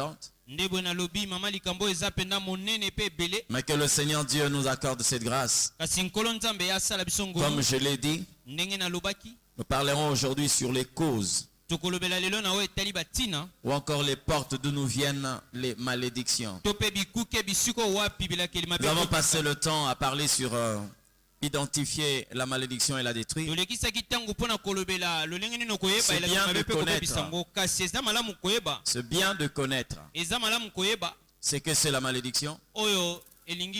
abondante. Mais que le Seigneur Dieu nous accorde cette grâce. Comme je l'ai dit, nous parlerons aujourd'hui sur les causes ou encore les portes d'où nous viennent les malédictions. Nous avons passé le temps à parler sur identifier la malédiction et la détruire. C'est bien de connaître. C'est que c'est la malédiction.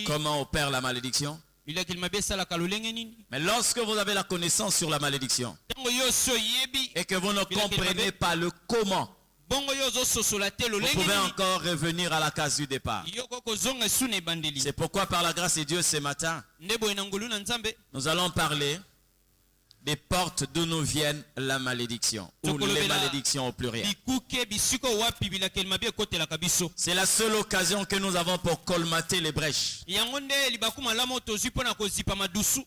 Comment opère la malédiction. Mais lorsque vous avez la connaissance sur la malédiction et que vous ne comprenez pas le comment, vous pouvez encore revenir à la case du départ. C'est pourquoi par la grâce de Dieu ce matin, nous allons parler des portes d'où nous viennent la malédiction, ou les malédictions au pluriel. C'est la seule occasion que nous avons pour colmater les brèches.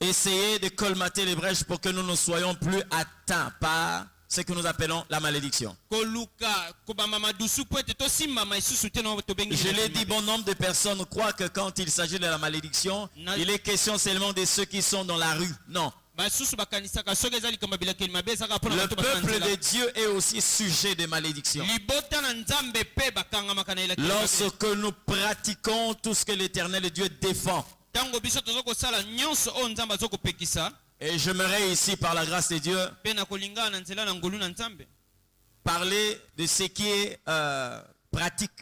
Essayez de colmater les brèches pour que nous ne soyons plus atteints par ce que nous appelons la malédiction. Je l'ai dit, bon nombre de personnes croient que quand il s'agit de la malédiction, il est question seulement de ceux qui sont dans la rue. Non. Le peuple de Dieu est aussi sujet de malédiction. Lorsque nous pratiquons tout ce que l'Éternel Dieu défend. Et j'aimerais ici, par la grâce de Dieu, parler de ce qui est pratique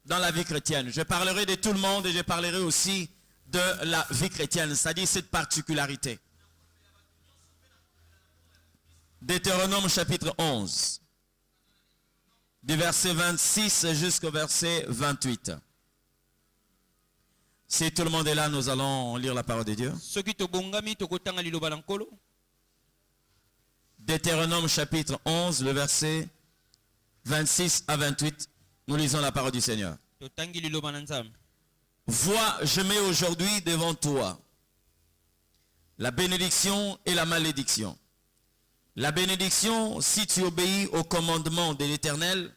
dans la vie chrétienne. Je parlerai de tout le monde et je parlerai aussi de la vie chrétienne, c'est-à-dire cette particularité. Deutéronome chapitre 11, du verset 26 jusqu'au verset 28. Si tout le monde est là, nous allons lire la parole de Dieu. Deutéronome chapitre 11, le verset 26 à 28. Nous lisons la parole du Seigneur. Vois, je mets aujourd'hui devant toi la bénédiction et la malédiction. La bénédiction, si tu obéis au commandement de l'Éternel,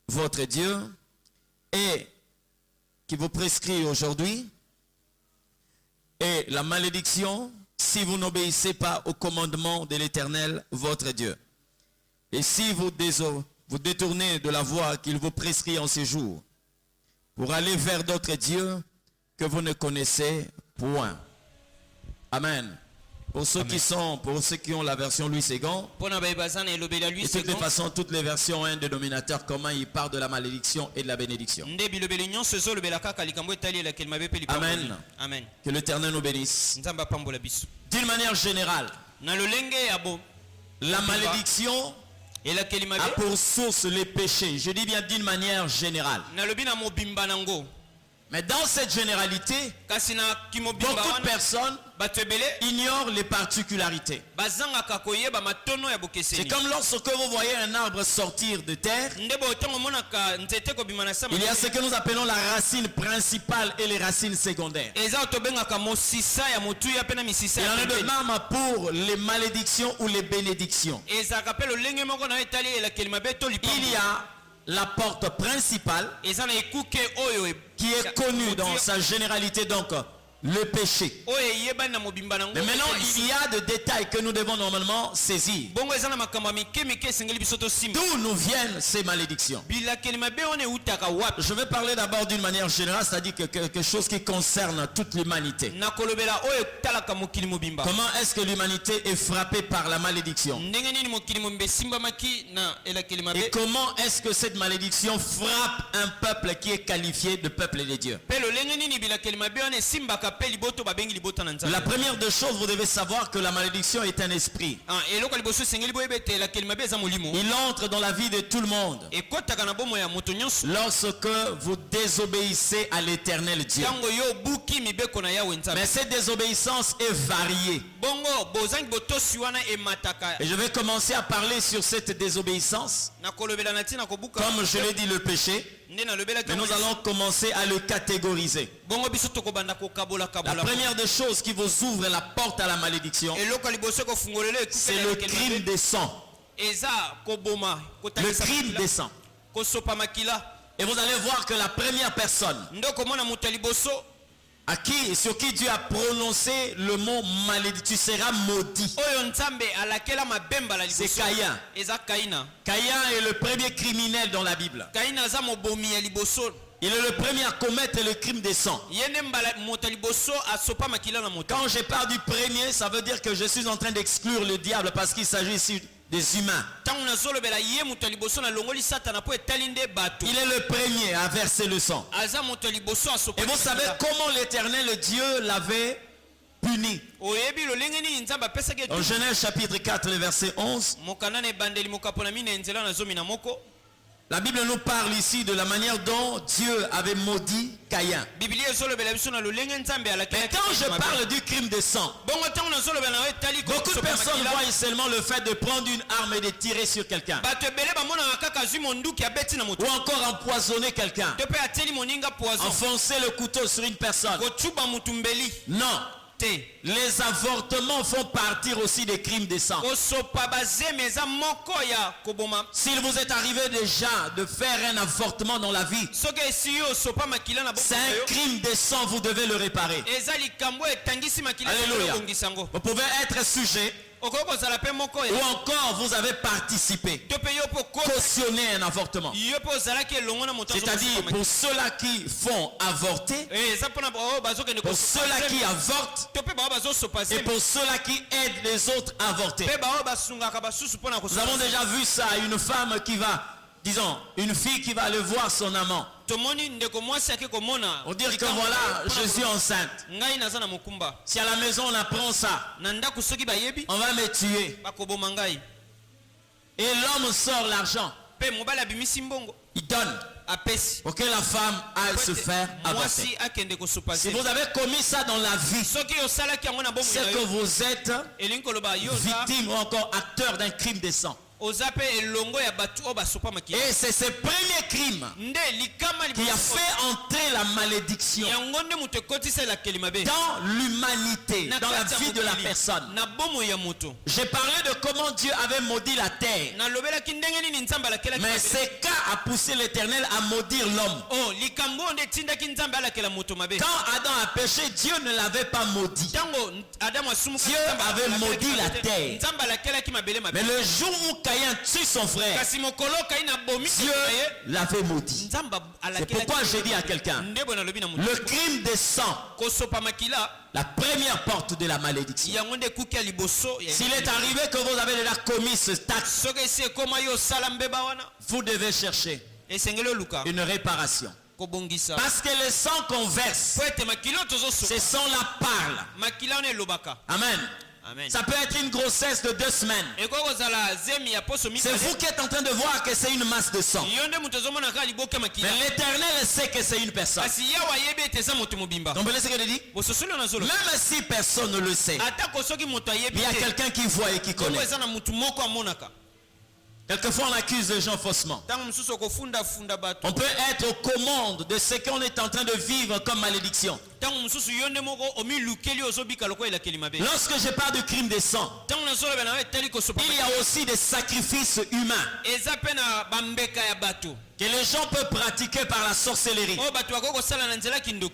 votre Dieu, et qui vous prescrit aujourd'hui, et la malédiction, si vous n'obéissez pas au commandement de l'Éternel, votre Dieu. Et si vous détournez de la voie qu'il vous prescrit en ce jour, pour aller vers d'autres dieux que vous ne connaissez point. Amen. Pour ceux qui ont la version Louis II, de toutes les façons, toutes les versions ont un dénominateur commun, il parle de la malédiction et de la bénédiction. Amen. Amen. Que l'Éternel nous bénisse. D'une manière générale, la malédiction a pour source les péchés. Je dis bien d'une manière générale. Mais dans cette généralité, beaucoup de personnes ignorent les particularités. C'est comme lorsque vous voyez un arbre sortir de terre, il y a ce que nous appelons la racine principale et les racines secondaires. Il y en a de même pour les malédictions ou les bénédictions. Il y a la porte principale qui est connue dans sa généralité, donc le péché. Mais maintenant, il y a des détails que nous devons normalement saisir. D'où nous viennent ces malédictions? Je vais parler d'abord d'une manière générale, c'est-à-dire que quelque chose qui concerne toute l'humanité. Comment est-ce que l'humanité est frappée par la malédiction? Et comment est-ce que cette malédiction frappe un peuple qui est qualifié de peuple de Dieu? La première des choses, vous devez savoir que la malédiction est un esprit. Il entre dans la vie de tout le monde lorsque vous désobéissez à l'Éternel Dieu. Mais cette désobéissance est variée. Et je vais commencer à parler sur cette désobéissance. Comme je l'ai dit, le péché. Mais nous allons commencer à le catégoriser. La première des choses qui vous ouvre la porte à la malédiction, c'est le crime des sangs. Le crime descend. Et vous allez voir que la première personne sur qui Dieu a prononcé le mot malédiction, tu seras maudit, c'est Caïn. Caïn est le premier criminel dans la Bible. Il est le premier à commettre le crime des sangs. Quand je parle du premier, ça veut dire que je suis en train d'exclure le diable parce qu'il s'agit ici des humains. Il est le premier à verser le sang. Et vous savez comment l'Éternel Dieu l'avait puni. En Genèse chapitre 4, le verset 11. La Bible nous parle ici de la manière dont Dieu avait maudit Caïn. Mais quand je parle du crime de sang, beaucoup de personnes voient seulement le fait de prendre une arme et de tirer sur quelqu'un. Ou encore empoisonner quelqu'un. Enfoncer le couteau sur une personne. Non. Les avortements font partie aussi des crimes de sang. S'il vous est arrivé déjà de faire un avortement dans la vie, c'est un crime de sang, vous devez le réparer. Alléluia. Vous pouvez être sujet, ou encore vous avez participé, cautionné un avortement. C'est-à-dire pour ceux-là qui font avorter, pour ceux-là qui avortent, et pour ceux-là qui aident les autres à avorter. Nous avons déjà vu ça, une femme qui va, disons, une fille qui va aller voir son amant. On dit que voilà, je suis enceinte. Si à la maison on apprend ça, on va me tuer. Et l'homme sort l'argent. Il donne pour que la femme aille se faire avorter. Si vous avez commis ça dans la vie, c'est que vous êtes victime ou encore acteur d'un crime de sang. Et c'est ce premier crime qui a fait entrer la malédiction dans l'humanité, dans la vie de la personne. J'ai parlé de comment Dieu avait maudit la terre. Mais c'est qu'à a poussé l'Éternel à maudire l'homme. Quand Adam a péché, Dieu ne l'avait pas maudit. Dieu avait maudit la terre. Mais le jour où Caïn tue son frère, Dieu l'avait maudit. C'est pourquoi je dis à quelqu'un, le crime des sangs, la première porte de la malédiction. S'il est arrivé que vous avez déjà commis ce acte, vous devez chercher une réparation. Parce que le sang qu'on verse, ce sang-là parle. Amen. Amen. Ça peut être une grossesse de 2 semaines. C'est vous qui êtes en train de voir que c'est une masse de sang. Mais l'Éternel sait que c'est une personne. Donc vous voyez ce que je dis? Même si personne ne le sait, il y a quelqu'un qui voit et qui connaît. Quelquefois on accuse les gens faussement. On peut être aux commandes de ce qu'on est en train de vivre comme malédiction. Lorsque je parle de crime de sang, il y a aussi des sacrifices humains que les gens peuvent pratiquer par la sorcellerie,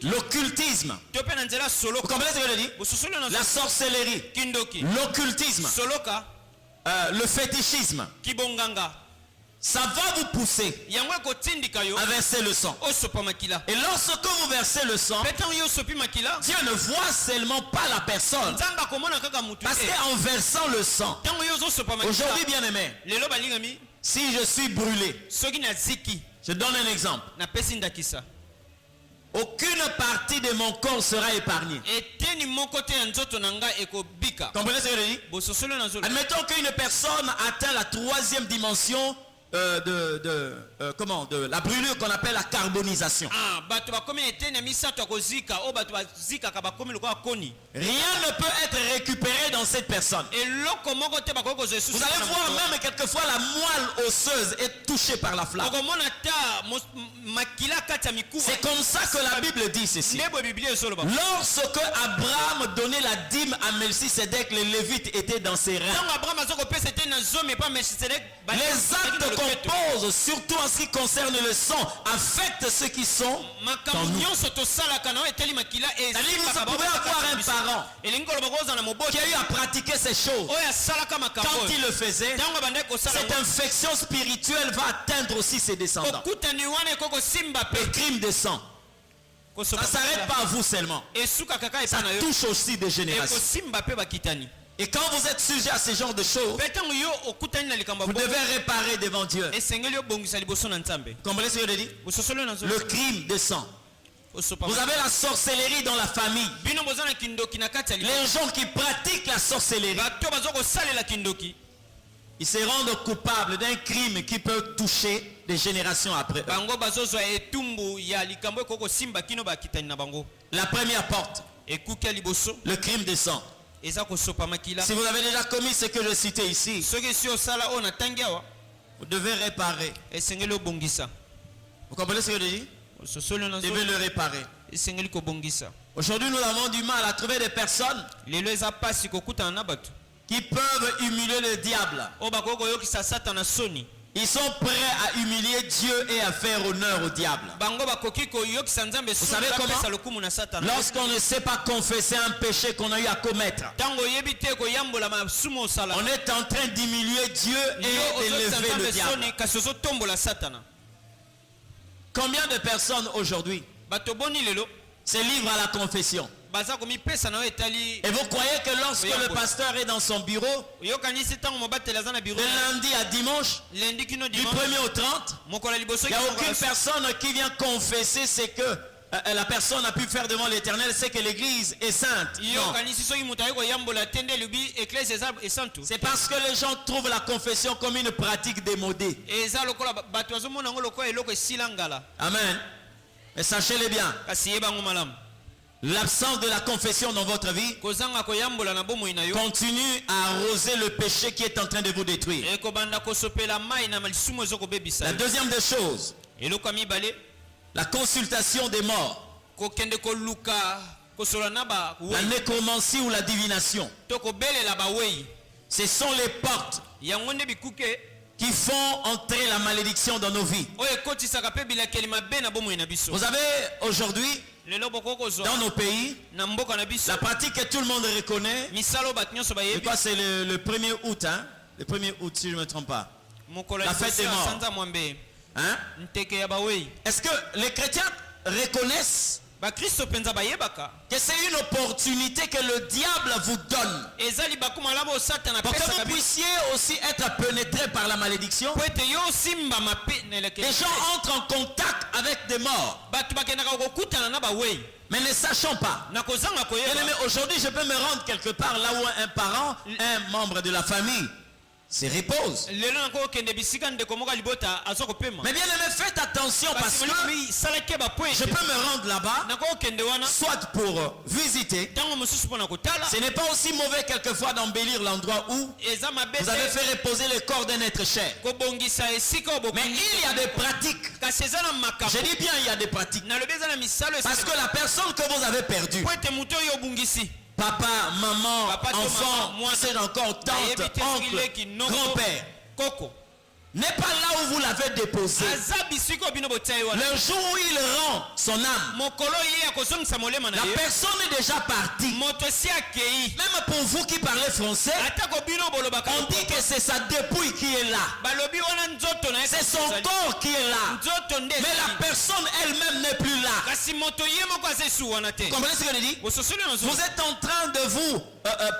l'occultisme. Vous comprenez ce que je dis? La sorcellerie, l'occultisme, le fétichisme, ça va vous pousser à verser le sang. Et lorsque vous versez le sang, Dieu ne voit seulement pas la personne, parce qu'en versant le sang, aujourd'hui bien aimé, si je suis brûlé, je donne un exemple, aucune partie de mon corps sera épargnée. Comprenez ce que je dis? Admettons qu'une personne atteint la 3e dimension de la brûlure qu'on appelle la carbonisation. Rien ne peut être récupéré dans cette personne. Vous allez voir même quelquefois la moelle osseuse est touchée par la flamme. C'est comme ça que la Bible dit ceci. Lorsque Abraham donnait la dîme à Melchisédek, les Lévites étaient dans ses reins. Les actes qu'on pose, surtout en ce qui concerne le sang, affectent ceux qui sont en nous. Vous pouvez avoir un parent qui a eu à pratiquer ces choses. Quand il le faisait, cette infection spirituelle va atteindre aussi ses descendants. Le crime de sang. Ça ne s'arrête pas à vous seulement. Ça touche aussi des générations. Et quand vous êtes sujet à ce genre de choses, vous devez réparer devant Dieu. Comprenez ce que je dis? Le crime de sang. Vous avez la sorcellerie dans la famille. Les gens qui pratiquent la sorcellerie, ils se rendent coupables d'un crime qui peut toucher des générations après eux. La première porte, le crime de sang. Si vous avez déjà commis ce que je citais ici, vous devez réparer. Vous comprenez ce que je dis? Vous devez le réparer. Aujourd'hui, nous avons du mal à trouver des personnes qui peuvent humilier le diable. Ils sont prêts à humilier Dieu et à faire honneur au diable. Vous savez comment? Lorsqu'on ne sait pas confesser un péché qu'on a eu à commettre, on est en train d'humilier Dieu et d'élever le diable. Combien de personnes aujourd'hui se livrent à la confession? Et vous croyez que lorsque le pasteur est dans son bureau, de lundi à dimanche, du 1er au 30, il n'y a aucune personne qui vient confesser ce que la personne a pu faire devant l'Éternel, c'est que l'Église est sainte. Non. C'est parce que les gens trouvent la confession comme une pratique démodée. Amen. Et sachez-le bien. L'absence de la confession dans votre vie continue à arroser le péché qui est en train de vous détruire. La deuxième des choses, la consultation des morts, la nécromancie ou la divination. Ce sont les portes qui font entrer la malédiction dans nos vies. Vous avez aujourd'hui, dans nos pays, la pratique que tout le monde reconnaît. Je crois que c'est le 1er août, hein? Le 1er août, si je ne me trompe pas. La fête des morts. Hein? Est-ce que les chrétiens reconnaissent que c'est une opportunité que le diable vous donne pour que vous puissiez aussi être pénétrés par la malédiction? Les gens entrent en contact avec des morts, mais ne sachant pas. Aujourd'hui, je peux me rendre quelque part là où un parent, un membre de la famille se repose. Mais bien aimé, faites attention parce que je peux me rendre là-bas, soit pour visiter. Ce n'est pas aussi mauvais quelquefois d'embellir l'endroit où vous avez fait reposer le corps d'un être cher. Mais il y a des pratiques. Je dis bien il y a des pratiques. Parce que la personne que vous avez perdue, papa, maman, enfant, c'est encore tante, oncle, grand-père, n'est pas là où vous l'avez déposé. Le jour où il rend son âme, la personne est déjà partie. Même pour vous qui parlez français, on dit que c'est sa dépouille qui est là. C'est son corps qui est là. Mais la personne elle-même n'est plus là. Vous comprenez ce que je dis? Vous êtes en train de vous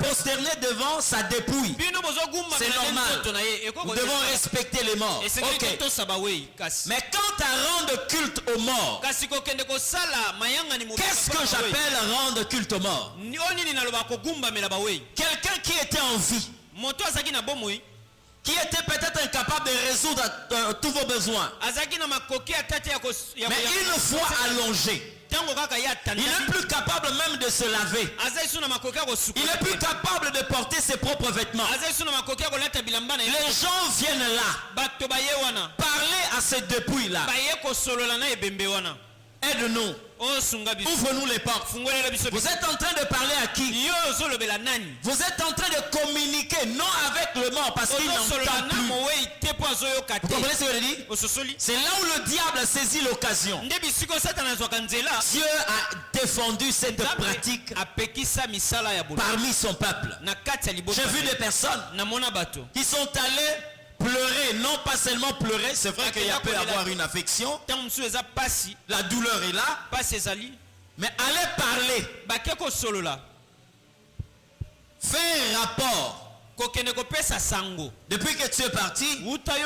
prosterner devant sa dépouille. C'est normal. Nous devons respecter les morts. Okay. Mais quant à rendre culte aux morts, qu'est-ce que j'appelle rendre culte aux morts? Quelqu'un qui était en vie qui était peut-être incapable de résoudre tous vos besoins. Mais une fois allongé, il n'est plus capable même de se laver. Il n'est plus capable de porter ses propres vêtements. Les gens viennent là, parler à ces dépouilles-là. Aide-nous. Ouvre-nous les portes. Vous êtes en train de parler à qui? Vous êtes en train de communiquer non avec le mort parce qu'il n'entend plus. Vous comprenez ce que je dis? C'est là où le diable a saisi l'occasion. Dieu a défendu cette pratique parmi son peuple. J'ai vu des personnes qui sont allées pleurer, non pas seulement pleurer, c'est vrai qu'il peut y avoir une affection, la douleur est là, mais aller parler, faire rapport. Depuis que tu es parti, tel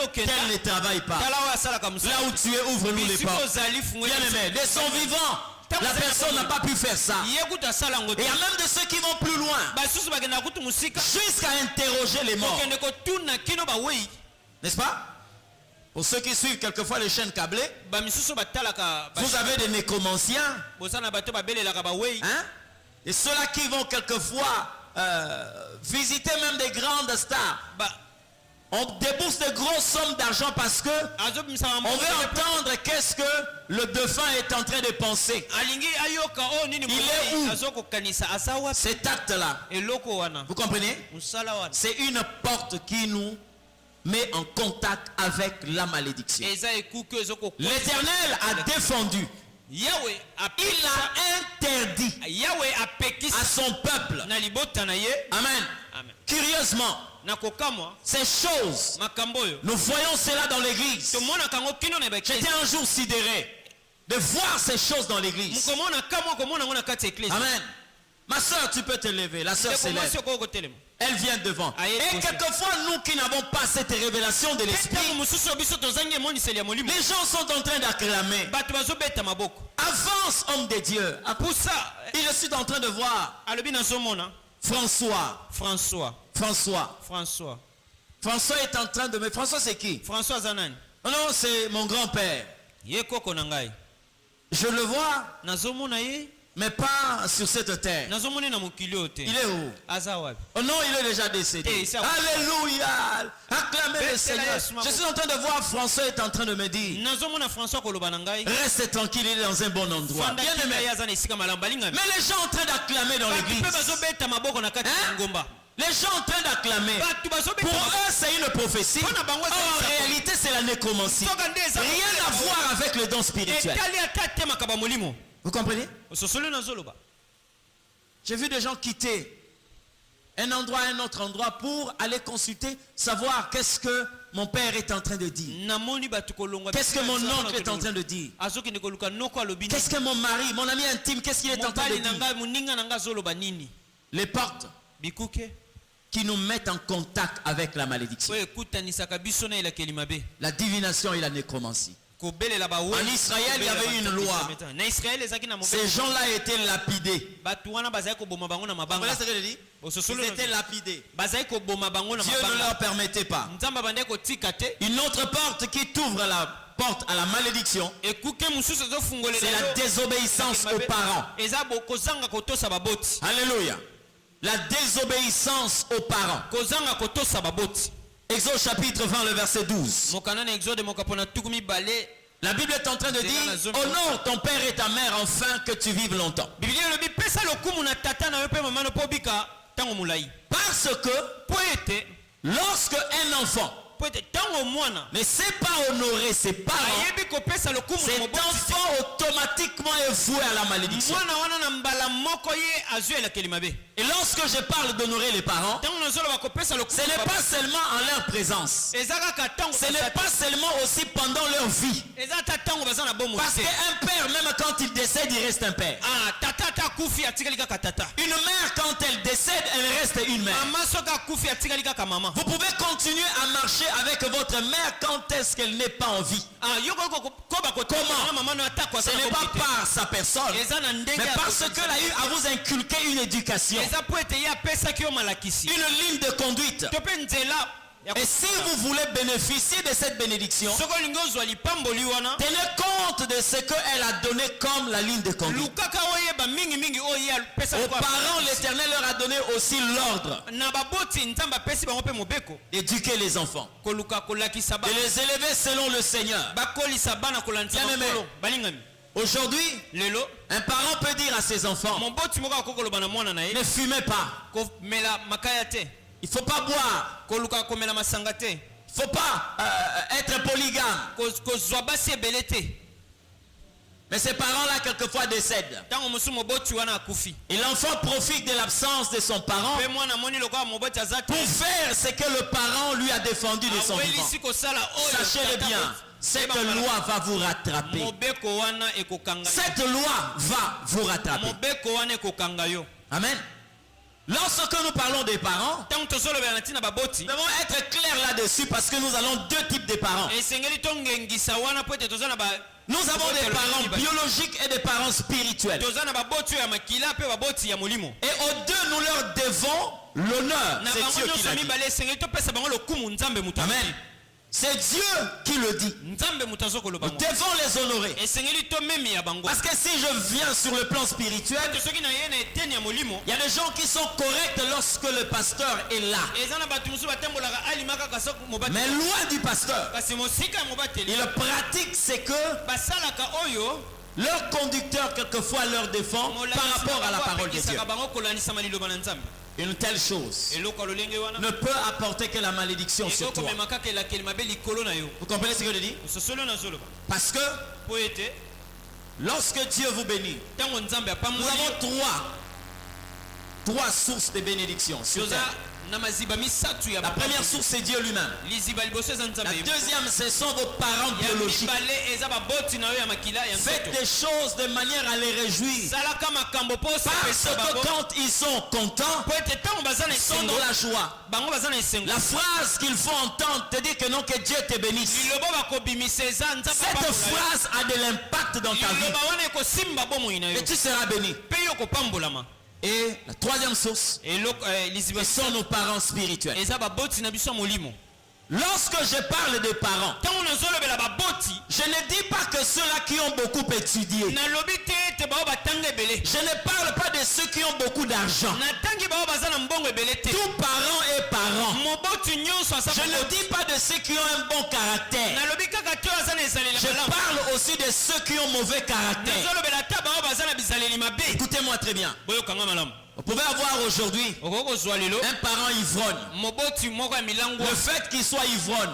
ne travaille pas. Là où tu es, ouvre-nous les portes. Bien aimé, de son vivant, la personne n'a pas pu faire ça. Et il y a même de ceux qui vont plus loin, jusqu'à interroger les morts. N'est-ce pas? Pour ceux qui suivent quelquefois les chaînes câblées, vous avez des nécromanciens, hein? Et ceux-là qui vont quelquefois visiter même des grandes stars. On débourse de grosses sommes d'argent parce que on veut entendre qu'est-ce que le défunt est en train de penser. Il est où cet acte-là? Vous comprenez? C'est une porte qui nous met en contact avec la malédiction. L'Éternel a défendu. Il a interdit à son peuple. Amen. Curieusement, ces choses, nous voyons cela dans l'église. J'étais un jour sidéré de voir ces choses dans l'église. Amen. Ma soeur, tu peux te lever. La soeur s'élève. Elle vient devant. Et quelquefois, nous qui n'avons pas cette révélation de l'esprit, les gens sont en train d'acclamer. Avance, homme de Dieu. Il est en train de voir François est en train de... Mais François, c'est qui? François Zanan. Oh non, c'est mon grand-père. Je le vois, mais pas sur cette terre. Il est où? Oh non, il est déjà décédé. Alléluia. Acclamez le Seigneur. Je suis en train de voir François est en train de me dire, reste tranquille, il est dans un bon endroit. Bien aimé. Mais les gens en train d'acclamer dans l'église. Hein? Les gens en train d'acclamer. Pour eux, c'est une prophétie. En réalité, c'est la nécromancie. Rien à voir avec le don spirituel. Vous comprenez? J'ai vu des gens quitter un endroit à un autre endroit pour aller consulter, savoir qu'est-ce que mon père est en train de dire. Qu'est-ce que mon oncle est en train de dire. Qu'est-ce que mon mari, mon ami intime, qu'est-ce qu'il est en train de dire. Les portes qui nous mettent en contact avec la malédiction. La divination et la nécromancie. En Israël, il y avait une loi. Ces gens-là étaient lapidés. Ils étaient lapidés. Dieu ne leur permettait pas. Une autre porte qui t'ouvre la porte à la malédiction, c'est la désobéissance aux parents. Alléluia. La désobéissance aux parents. Exode chapitre 20, le verset 12. La Bible est en train de dire, honore ton père et ta mère afin que tu vives longtemps. Parce que lorsque un enfant ne sait pas honorer ses parents, cet enfant automatiquement est voué à la malédiction. Et lorsque je parle d'honorer les parents, ce n'est pas seulement en leur présence. Ce n'est pas seulement aussi pendant leur vie. Parce qu'un père, même quand il décède, il reste un père. Une mère, quand elle décède, elle reste une mère. Vous pouvez continuer à marcher avec votre mère quand est-ce qu'elle n'est pas en vie. Comment? Ce n'est pas par sa personne, mais parce qu'elle a eu à vous inculquer une éducation, une ligne de conduite. Et si vous voulez bénéficier de cette bénédiction, tenez compte de ce qu'elle a donné comme la ligne de conduite. Aux parents, l'Éternel leur a donné aussi l'ordre d'éduquer les enfants, de les élever selon le Seigneur. Aujourd'hui, un parent peut dire à ses enfants, ne fumez pas. Il ne faut pas boire. Il ne faut pas être polygame. Mais ces parents-là, quelquefois, décèdent. Et l'enfant profite de l'absence de son parent pour faire ce que le parent lui a défendu de son vivant. Sachez-le bien, cette loi va vous rattraper. Cette loi va vous rattraper. Amen. Lorsque nous parlons des parents, nous devons être clairs là-dessus parce que nous avons deux types de parents. Nous avons des parents biologiques et des parents spirituels. Et aux deux, nous leur devons l'honneur. C'est Dieu qui l'a dit. Amen. C'est Dieu qui le dit. Nous devons les honorer. Parce que si je viens sur le plan spirituel, il y a des gens qui sont corrects lorsque le pasteur est là. Mais loin du pasteur, ils pratique ce que leur conducteur quelquefois leur défend par rapport à la parole de Dieu. Une telle chose ne peut apporter que la malédiction sur toi. Vous comprenez ce que je dis? Parce que lorsque Dieu vous bénit, nous avons trois sources de bénédiction sur terre. La première source, c'est Dieu lui-même. La deuxième, ce sont vos parents biologiques. Faites des choses de manière à les réjouir. Parce que quand ils sont contents, ils sont dans la joie. La phrase qu'il faut entendre te dit que non, que Dieu te bénisse. Cette phrase a de l'impact dans ta vie. Et tu seras béni. Et la troisième source, ce sont nos parents spirituels. Lorsque je parle des parents, je ne dis pas que ceux-là qui ont beaucoup étudié. Je ne parle pas de ceux qui ont beaucoup d'argent. Tout parent est parent. Je ne dis pas de ceux qui ont un bon caractère. Je parle aussi de ceux qui ont mauvais caractère. Écoutez-moi très bien. Vous pouvez avoir aujourd'hui un parent ivrogne. Le fait qu'il soit ivrogne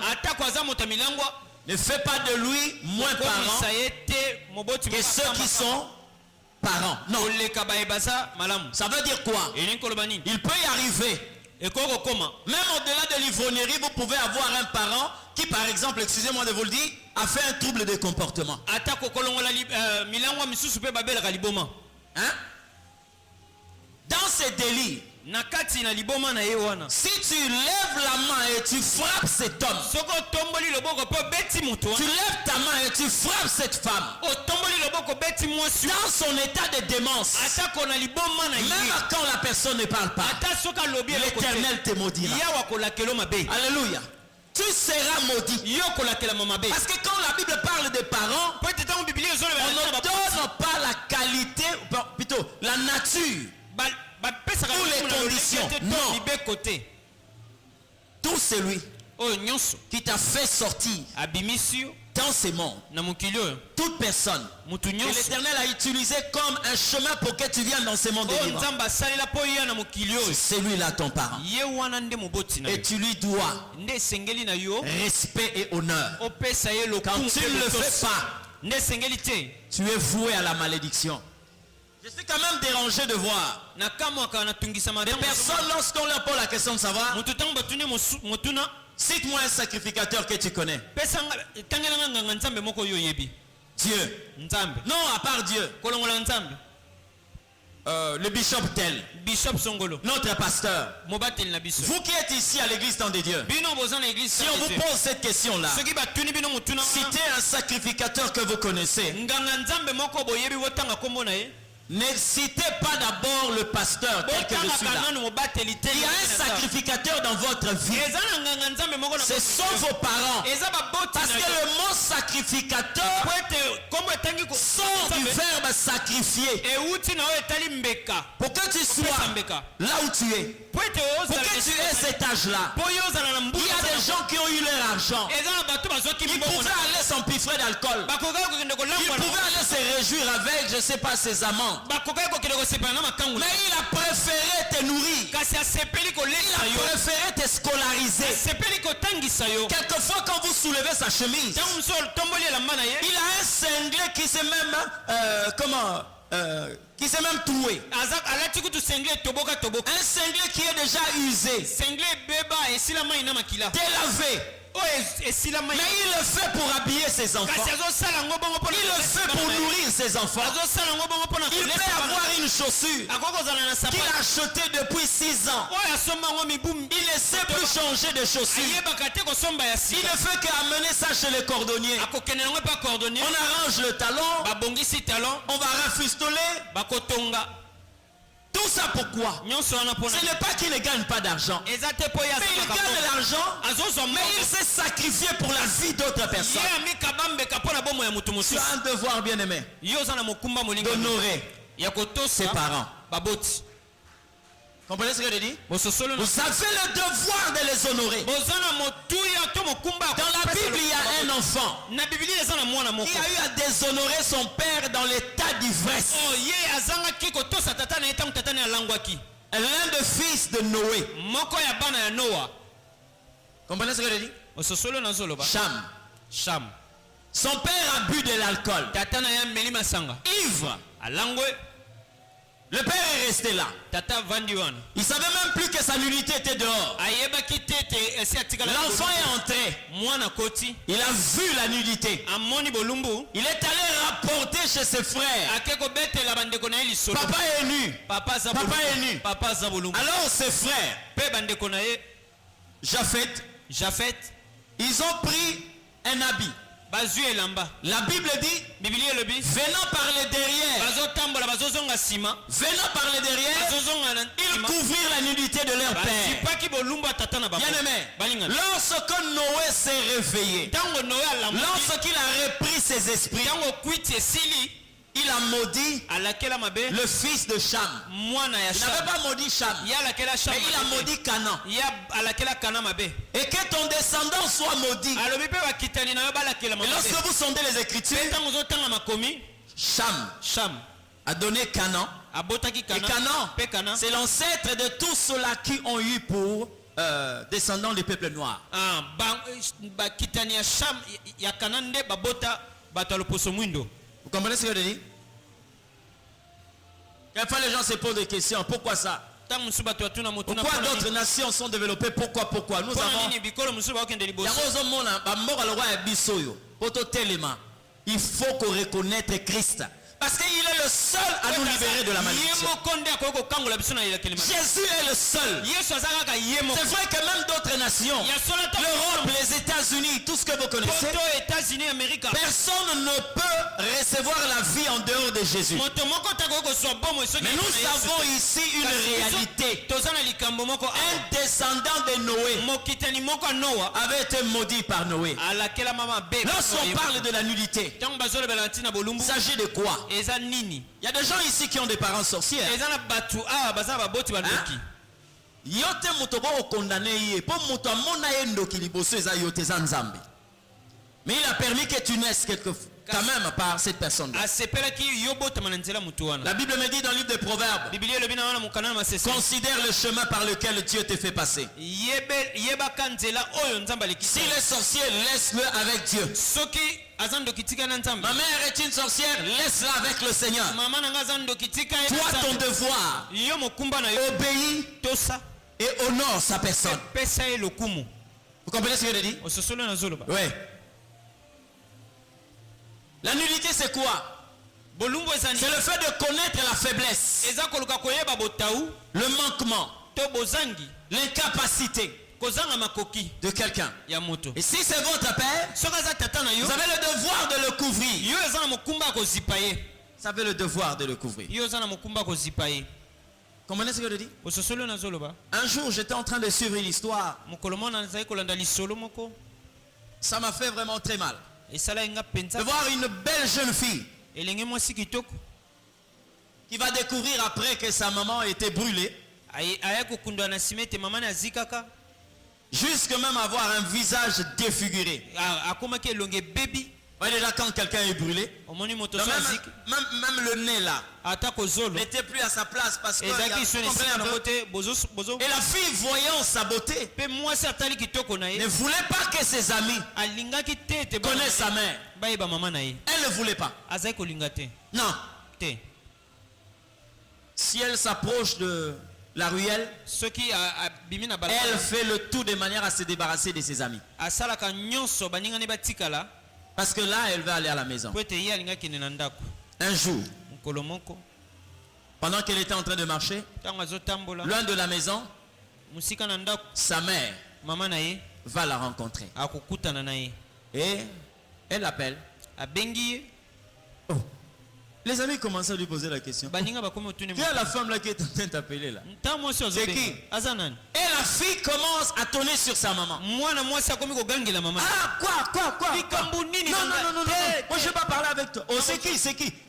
ne fait pas de lui moins parent que ceux qui sont parents. Non. Ça veut dire quoi? Il peut y arriver. Même au-delà de l'ivrognerie, vous pouvez avoir un parent qui, par exemple, excusez-moi de vous le dire, a fait un trouble de comportement. Hein? Dans ces délits, si tu lèves la main et tu frappes cet homme, tu lèves ta main et tu frappes cette femme, dans son état de démence, même quand la personne ne parle pas, l'Éternel te maudira. Alléluia. Tu seras maudit. Parce que quand la Bible parle des parents, on ne donne pas la qualité, plutôt la nature ou les conditions. Non. Tout celui qui t'a fait sortir dans ces mondes, toute personne que l'Éternel a utilisé comme un chemin pour que tu viennes dans ces mondes vivants, c'est celui-là ton parent. Et tu lui dois respect et honneur. Quand tu ne le fais pas, tu es voué à la malédiction. Je suis quand même dérangé de voir des personnes, lorsqu'on leur pose la question de savoir, cite-moi un sacrificateur que tu connais. Dieu. Non, à part Dieu. Le bishop tel. Notre pasteur. Vous qui êtes ici à l'église Temps de Dieu, si on vous pose cette question-là, citez un sacrificateur que vous connaissez. Ne citez pas d'abord le pasteur tel que je suis là. Il y a un sacrificateur dans votre vie. Ce sont vos parents. Parce que le mot sacrificateur sort du verbe sacrifier. Pour que tu sois là où tu es. Pour que tu aies cet âge-là. Il y a des gens qui ont eu leur argent. Ils pouvaient aller s'empiffrer d'alcool. Ils pouvaient aller se réjouir avec, je ne sais pas, ses amants. Mais il a préféré te nourrir. Il a préféré te scolariser. Quelquefois quand vous soulevez sa chemise, il a un cinglé qui s'est même qui s'est même troué. Un cinglé qui est déjà usé, délavé. Mais il le fait pour habiller ses enfants. Il le fait pour nourrir ses enfants. Il peut avoir une chaussure qu'il a achetée depuis 6 ans. Il ne sait plus changer de chaussure. Il ne fait qu'amener ça chez les cordonniers. On arrange le talon. On va rafistoler. Tout ça pourquoi? Ce n'est pas qu'il ne gagne pas d'argent. Mais il gagne de l'argent, mais il s'est sacrifié pour la vie d'autres personnes. Tu as un devoir, bien aimé, d'honorer ses parents. Comprenez ce que je dis? Vous avez le devoir de les honorer. Dans la Bible, il y a un enfant qui a eu à déshonorer son père dans l'état d'ivresse. L'un des fils de Noé. Comprenez ce que je dis? Cham. Son père a bu de l'alcool. Ivre. Le père est resté là. Il savait même plus que sa nudité était dehors. L'enfant est entré. Il a vu la nudité. Il est allé rapporter chez ses frères. Papa est nu. Papa est nu. Alors ses frères, Japheth, ils ont pris un habit. La Bible dit, venant par le derrière, ils couvrirent la nudité de leur père. Bien aimé, lorsque Noé s'est réveillé, lorsqu'il a repris ses esprits, il a maudit le fils de Cham. Il n'avait pas maudit Cham, mais il a maudit Canaan. Et que ton descendant soit maudit. Et lorsque vous sondez les Écritures, Cham a donné Canaan. Et Canaan, c'est l'ancêtre de tous ceux-là qui ont eu pour descendants du peuple noir. Vous comprenez ce que je dis? Quelquefois les gens se posent des questions. Pourquoi ça? Pourquoi d'autres nations sont développées? Pourquoi? Nous avons... Il faut qu'on reconnaisse Christ. Parce qu'il est le seul à nous libérer de la malédiction. Jésus est le seul. C'est vrai que même d'autres nations, l'Europe, les États-Unis, tout ce que vous connaissez, personne ne peut recevoir la vie en dehors de Jésus. Mais nous avons ici une réalité. Un descendant de Noé avait été maudit par Noé. Lorsqu'on parle de la nudité, il s'agit de quoi? Il y a des gens ici qui ont des parents sorcières. Yote mutobo condamné yé pour muto amona yendo kiliboso eza yote za nzambe. Mais il a permis que tu naisses quand même par cette personne. La Bible me dit dans le livre des Proverbes, considère le chemin par lequel Dieu te fait passer. Si les sorciers, laisse-le avec Dieu. Ma mère est une sorcière, laisse-la avec le Seigneur. Toi, ton devoir, obéis et honore sa personne. Vous comprenez ce que je dis? Oui. La nudité, c'est quoi? C'est le fait de connaître la faiblesse, le manquement, l'incapacité de quelqu'un. Et si c'est votre père, vous avez le devoir de le couvrir. Ça fait le devoir de le couvrir. Comprenez ce que je dis? Un jour, j'étais en train de suivre une histoire. Ça m'a fait vraiment très mal. De voir une belle jeune fille qui va découvrir après que sa maman a été brûlée. Jusque même avoir un visage défiguré. Déjà quand quelqu'un est brûlé, même le nez là n'était plus à sa place parce que et la fille voyant sa beauté ne voulait pas que ses amis connaissent sa mère. Elle ne voulait pas. Non. Si elle s'approche de la ruelle, elle fait le tout de manière à se débarrasser de ses amis. Parce que là, elle va aller à la maison. Un jour, pendant qu'elle était en train de marcher, loin de la maison, sa mère va la rencontrer. Et elle l'appelle. Oh. Les amis commencent à lui poser la question. Qui est la femme là qui est en train de t'appeler là? C'est qui? Et la fille commence à tonner sur sa maman. Ah, quoi? Non. Moi je ne vais pas parler avec toi. Oh, c'est qui?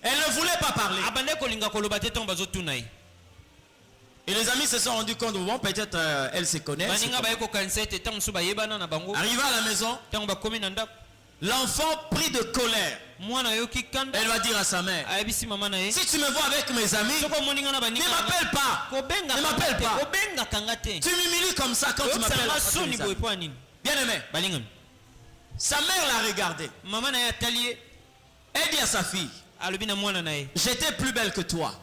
Elle ne voulait pas parler. Et les amis se sont rendus compte, bon, peut-être elle se connaît. Arrivé à la maison, l'enfant pris de colère, elle va dire à sa mère, si tu me vois avec mes amis, ne m'appelle pas. Tu m'humilies comme ça quand tu m'appelles. Bien aimé, sa mère l'a regardé. Elle dit à sa fille, j'étais plus belle que toi.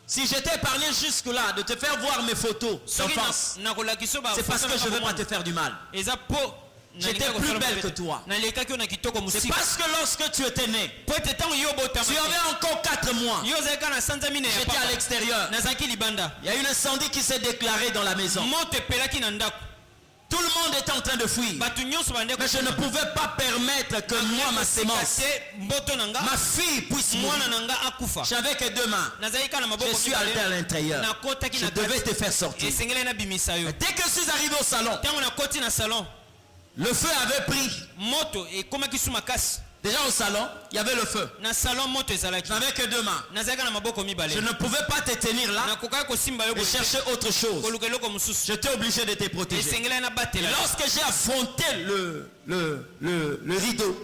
Si j'étais parlé jusque là de te faire voir mes photos d'enfance, c'est parce que je ne veux pas te faire du mal. J'étais plus belle que toi. C'est parce que lorsque tu étais né, tu avais encore 4 mois. J'étais à l'extérieur. Il y a eu un incendie qui s'est déclaré dans la maison. Tout le monde était en train de fuir. Mais je ne pouvais pas permettre que moi, ma sémence, ma fille puisse mourir. J'avais que 2 mains. Je suis allé à l'intérieur. Je devais te faire sortir. Dès que je suis arrivé au salon, le feu avait pris. Déjà au salon, il y avait le feu. Je n'avais que 2 mains. Je ne pouvais pas te tenir là et chercher autre chose. J'étais obligé de te protéger. Et lorsque j'ai affronté le rideau,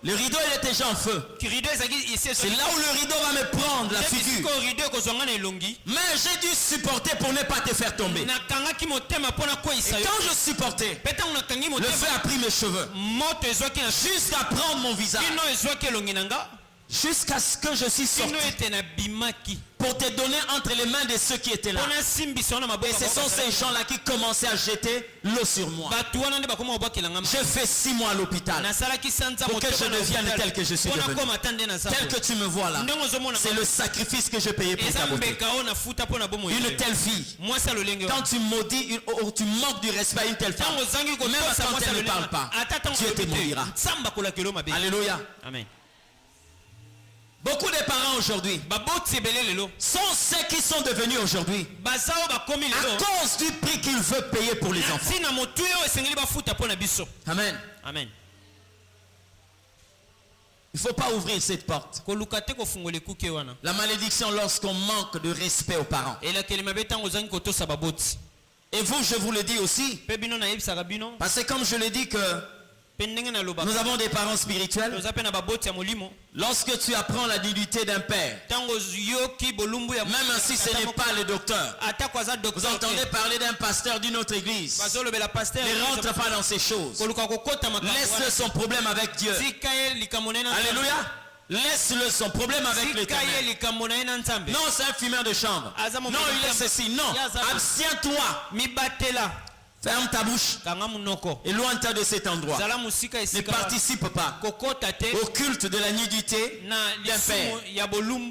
le rideau il était déjà en feu. C'est là où le rideau va me prendre la figure. Mais j'ai dû supporter pour ne pas te faire tomber. Et quand je supportais, le feu a pris mes cheveux jusqu'à prendre mon visage, jusqu'à ce que je suis sorti pour te donner entre les mains de ceux qui étaient là. Et ce sont ces gens-là qui commençaient à jeter l'eau sur moi. J'ai fait 6 mois à l'hôpital pour que je devienne tel que je suis devenu. Tel que tu me vois là, c'est le sacrifice que je payais pour ta beauté. Une telle fille, quand tu maudis ou tu manques du respect à une telle femme, même quand elle ne parle pas, Dieu te maudira. Alléluia. Amen. Beaucoup de parents aujourd'hui sont ceux qui sont devenus aujourd'hui à cause du prix qu'ils veulent payer pour les enfants. Amen. Amen. Il ne faut pas ouvrir cette porte. La malédiction lorsqu'on manque de respect aux parents. Et vous, je vous le dis aussi, parce que comme je l'ai dit que nous avons des parents spirituels. Lorsque tu apprends la dignité d'un père, même si ce n'est pas le docteur, vous entendez parler d'un pasteur d'une autre église, ne rentre pas dans ces choses. Laisse-le son problème avec Dieu. Alléluia. Laisse-le son problème avec l'Éternel. Non, c'est un fumeur de chambre. Non, il est ceci. Non, abstiens-toi. Ferme ta bouche. Éloigne-toi de cet endroit. Ne participe pas au culte de la nudité d'un père.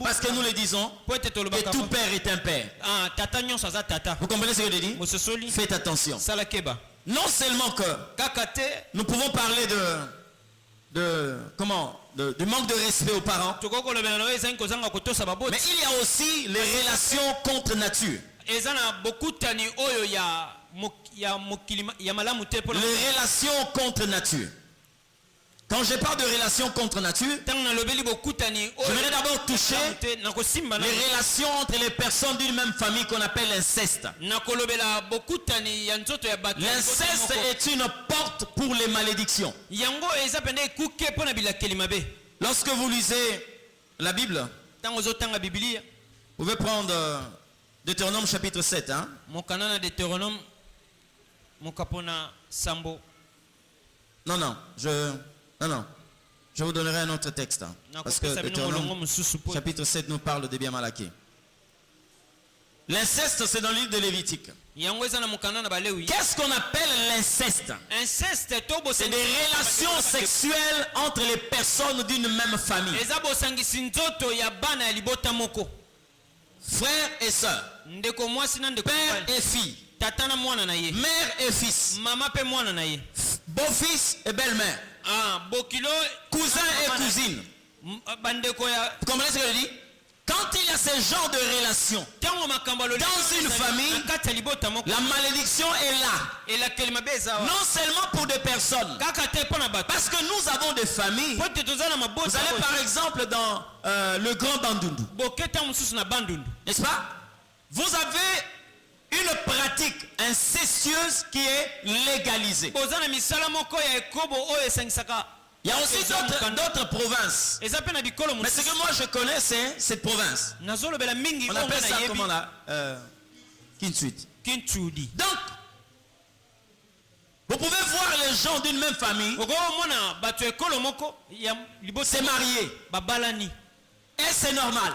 Parce que nous le disons, et tout père est un père. Vous comprenez ce que je dis? Faites attention. Non seulement que nous pouvons parler du manque de respect aux parents. Mais il y a aussi les relations contre nature. Les relations contre nature. Quand je parle de relations contre nature, j'aimerais d'abord toucher les relations entre les personnes d'une même famille qu'on appelle l'inceste. L'inceste est une porte pour les malédictions. Lorsque vous lisez la Bible, vous pouvez prendre Deutéronome chapitre 7. Hein? Non, je vous donnerai un autre texte. Hein, parce que Deutéronome chapitre 7 nous parle de bien mal acquis. L'inceste, c'est dans le livre de Lévitique. Qu'est-ce qu'on appelle l'inceste? C'est des relations sexuelles entre les personnes d'une même famille. Frères et sœurs, père et fille, mère et fils, beau-fils et belle-mère, cousin et cousine. Vous comprenez ce que je dis? Quand il y a ce genre de relation dans une famille, la malédiction est là. Non seulement pour des personnes, parce que nous avons des familles. Vous allez par exemple dans le Grand Bandundu, n'est-ce pas? Vous avez une pratique incestueuse qui est légalisée. Il y a aussi d'autres provinces. Mais ce que moi je connais, c'est cette province. On appelle ça comment là? Kinshudi. Donc, vous pouvez voir les gens d'une même famille se marier. Et c'est normal.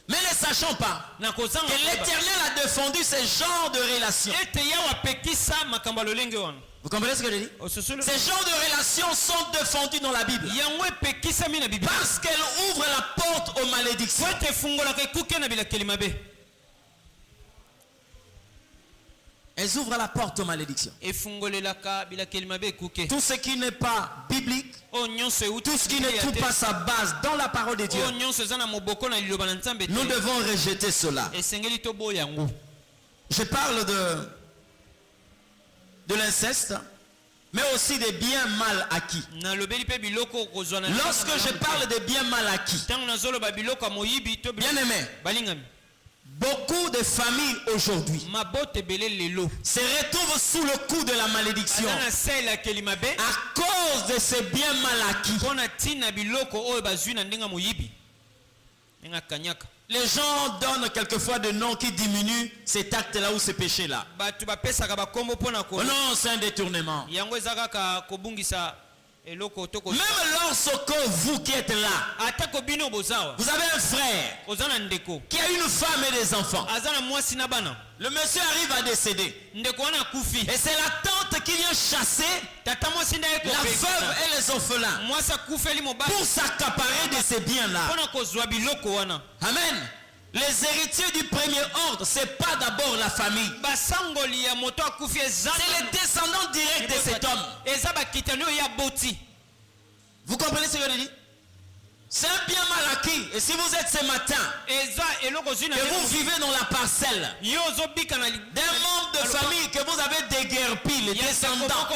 Mais ne sachons pas que l'Éternel a défendu ce genre de relations. Vous comprenez ce que je dis? Ces genres de relations sont défendues dans la Bible. Parce qu'elles ouvrent la porte aux malédictions. Elles ouvrent la porte aux malédictions. Tout ce qui n'est pas biblique, tout ce qui ne trouve pas sa base dans la parole de Dieu, nous devons rejeter cela. Je parle de l'inceste, mais aussi des biens mal acquis. Lorsque je parle de biens mal acquis, bien aimé, beaucoup de familles aujourd'hui se retrouvent sous le coup de la malédiction à cause de ces biens mal acquis. Les gens donnent quelquefois des noms qui diminuent cet acte-là ou ce péché-là. Oh non, c'est un détournement. Même lorsque vous qui êtes là, vous avez un frère qui a une femme et des enfants. Le monsieur arrive à décéder. Et c'est la tante qui vient chasser la veuve et les orphelins pour s'accaparer de ces biens-là. Amen. Les héritiers du premier ordre, ce n'est pas d'abord la famille. C'est les descendants directs de cet homme. Vous comprenez ce que je dis? C'est un bien mal acquis. Et si vous êtes ce matin et vous vivez dans la parcelle d'un membre de famille que vous avez déguerpi, les descendants,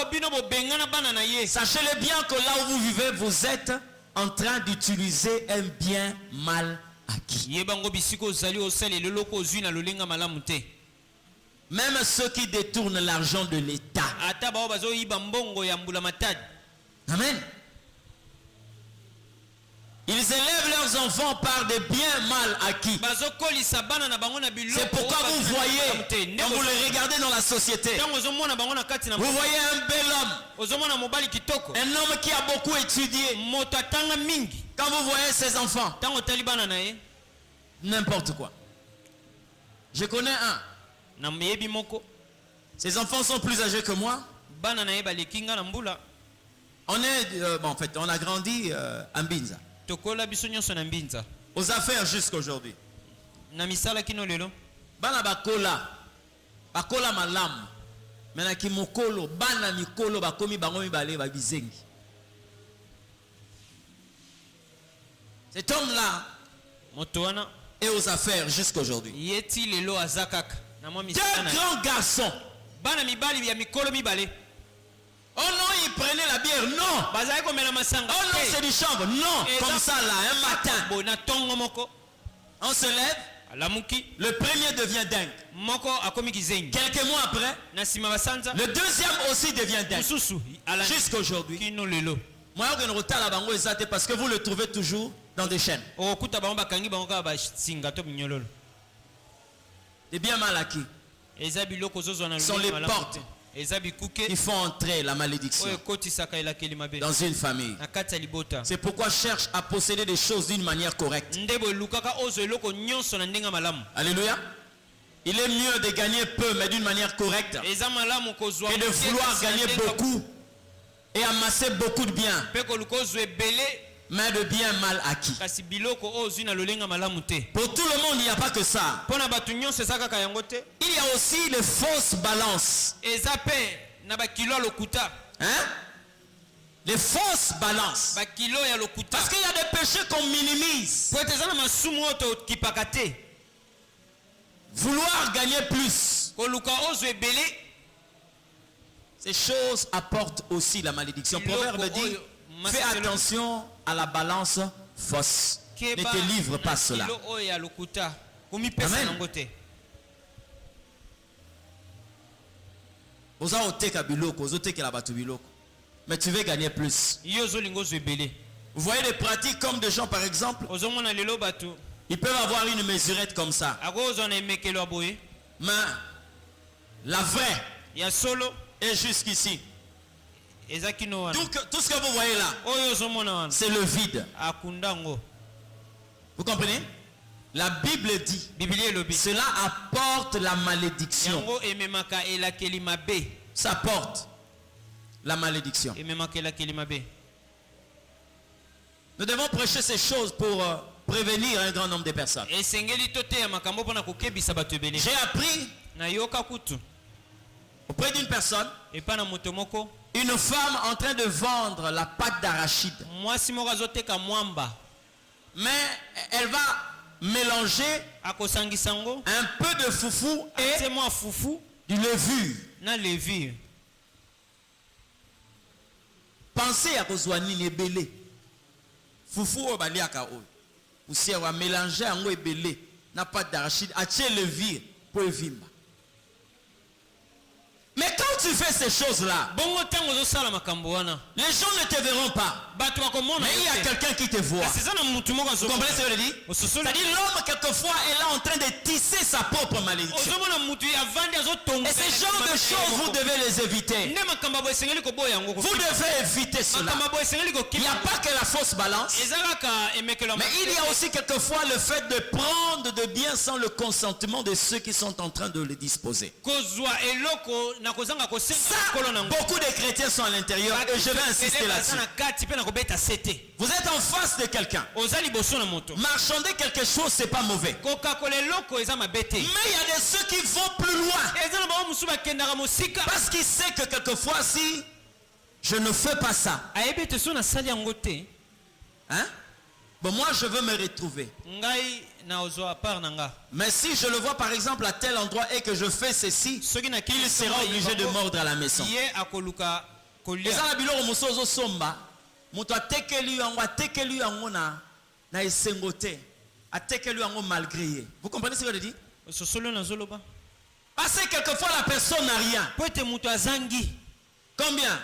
sachez-le bien que là où vous vivez, vous êtes en train d'utiliser un bien mal acquis. Même ceux qui détournent l'argent de l'État. Amen. Ils élèvent leurs enfants par des biens mal acquis. C'est pourquoi vous voyez, quand vous les regardez dans la société, vous voyez un bel homme, un homme qui a beaucoup étudié. Quand vous voyez ses enfants, n'importe quoi. Je connais un. Ses enfants sont plus âgés que moi. On a grandi à Mbinza. Aux affaires jusqu'aujourd'hui. Bana bakola malam. Mena ki mokolo bana mikolo bakomi bango mibale ba bizengi. Cet homme-là est aux affaires jusqu'aujourd'hui. Deux grands garçons. Oh non, il prenait la bière. Non. Oh non, c'est du chanvre. Non. Comme ça là, un matin. On se lève. Le premier devient dingue. Quelques mois après, le deuxième aussi devient dingue. Jusqu'à aujourd'hui. Moi, je ne retard parce que vous le trouvez toujours dans des chaînes. C'est bien mal acquis. Ce sont les portes qui font entrer la malédiction dans une famille. C'est pourquoi cherche à posséder des choses d'une manière correcte. Alléluia. Il est mieux de gagner peu mais d'une manière correcte et de vouloir gagner beaucoup et amasser beaucoup de biens mais de biens mal acquis. Pour tout le monde, il n'y a pas que ça. Il y a aussi les fausses balances. Hein? Les fausses balances. Parce qu'il y a des péchés qu'on minimise. Vouloir gagner plus. Ces choses apportent aussi la malédiction. Proverbe dit, fais attention à la balance fausse. Ne te livre pas cela. Amen. Mais tu veux gagner plus. Vous voyez des pratiques comme des gens par exemple. Ils peuvent avoir une mesurette comme ça. Mais la vraie est jusqu'ici. Donc tout ce que vous voyez là, c'est le vide. Vous comprenez? La Bible dit, cela apporte la malédiction. Ça apporte la malédiction. Nous devons prêcher ces choses pour prévenir un grand nombre de personnes. J'ai appris auprès d'une personne, une femme en train de vendre la pâte d'arachide. Mais elle va mélanger un peu de foufou et du levure. Pensez à Kozwani Nebele. Foufou au baliaka o. Ou si on va mélanger un peu de la pâte d'arachide, à tirer levure pour vimba. Mais quand tu fais ces choses-là, les gens ne te verront pas. Mais il y a quelqu'un qui te voit. Vous comprenez ce que je dis? C'est-à-dire l'homme quelquefois est là en train de tisser sa propre malédiction. Et ce genre de choses, vous devez les éviter. Vous devez éviter cela. Il n'y a pas que la fausse balance. Mais il y a aussi quelquefois le fait de prendre de biens sans le consentement de ceux qui sont en train de les disposer. Ça, beaucoup de chrétiens sont à l'intérieur et je vais insister là-dessus. Vous êtes en face de quelqu'un. Marchander quelque chose, c'est pas mauvais. Mais il y a de ceux qui vont plus loin. Parce qu'ils savent que quelquefois, si je ne fais pas ça, hein? Bon, moi je veux me retrouver. Mais si je le vois par exemple à tel endroit et que je fais ceci, il sera obligé de mordre à la maison. Et ça, la biloko musozo somba, muto atekeli yango atekeli yango na esengote, atekeli yango malgré. Vous comprenez ce que je dis? Parce que quelquefois la personne n'a rien. Combien?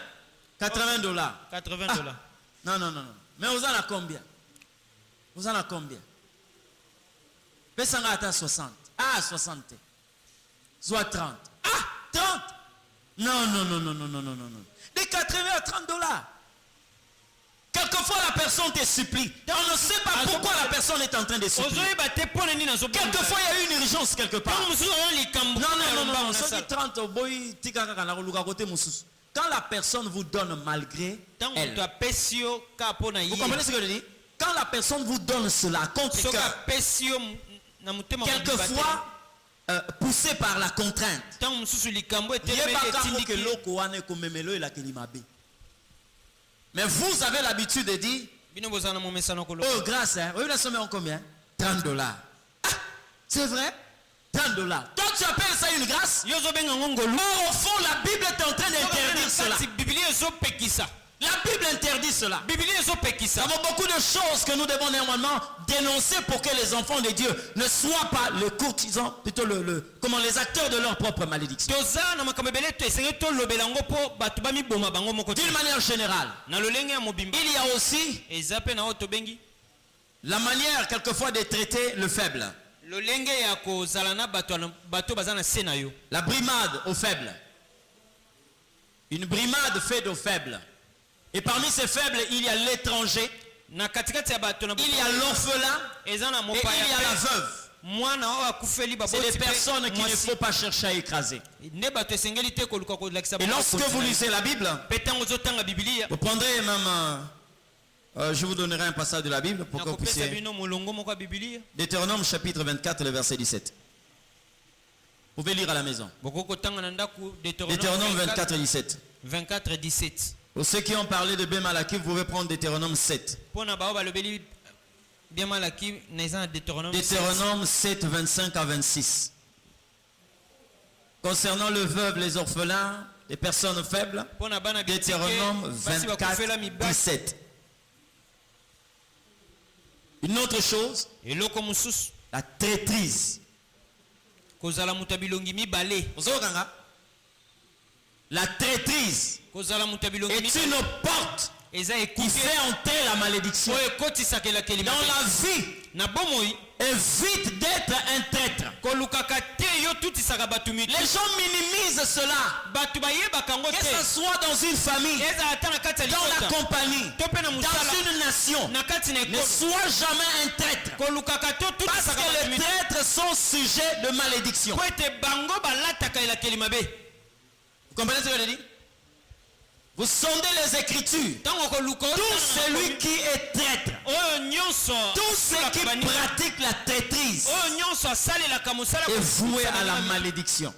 $80. 80 $. Non. Mais vous en avez combien? Vous en avez combien? Pesanga à 60. Ah, 60. Soit 30. Ah, 30. Non. De 80 à $30. Quelquefois la personne te supplie. On ne sait pas pourquoi la personne est en train de supplier. Quelquefois il y a une urgence quelque part. Non. Quand la personne vous donne malgré elle. Vous comprenez ce que je dis? Quand la personne vous donne cela contre cœur, quelquefois poussé par la contrainte, mais vous avez l'habitude de dire Oh, grâce, hein? Oui, la somme est en combien? $30. Ah, c'est vrai? $30. Toi, tu appelles ça une grâce? Oh, au fond, la Bible est en train d'interdire cela. La Bible interdit cela. Nous avons beaucoup de choses que nous devons néanmoins dénoncer pour que les enfants de Dieu ne soient pas les courtisans, plutôt comment les acteurs de leur propre malédiction. D'une manière générale, il y a aussi la manière quelquefois de traiter le faible. La brimade au faible. Une brimade faite aux faibles. Et parmi ces faibles, il y a l'étranger, il y a l'orphelin et il y a la veuve. C'est des personnes qu'il ne faut pas chercher à écraser. Et lorsque vous lisez la Bible, vous prendrez même... je vous donnerai un passage de la Bible pour que vous puissiez... Deutéronome chapitre 24, le verset 17. Vous pouvez lire à la maison. Deutéronome 24, 17. 24, 17. Pour ceux qui ont parlé de Ben Malaki, vous pouvez prendre Deutéronome 7. Deutéronome 7, 25 à 26. Concernant le veuve, les orphelins, les personnes faibles, Deutéronome 24, 17. Une autre chose, la traîtrise. La traîtrise est une porte qui fait entrer la malédiction dans la vie. Évite d'être un traître. Les gens minimisent cela. Que ce soit dans une famille, dans la compagnie, dans une nation. Ne sois jamais un traître. Parce que les traîtres sont sujets de malédiction. Vous comprenez ce que je dis? Vous sondez les Écritures. Tout celui qui est traître, tout ceux qui pratiquent la traîtrise est voué à la malédiction.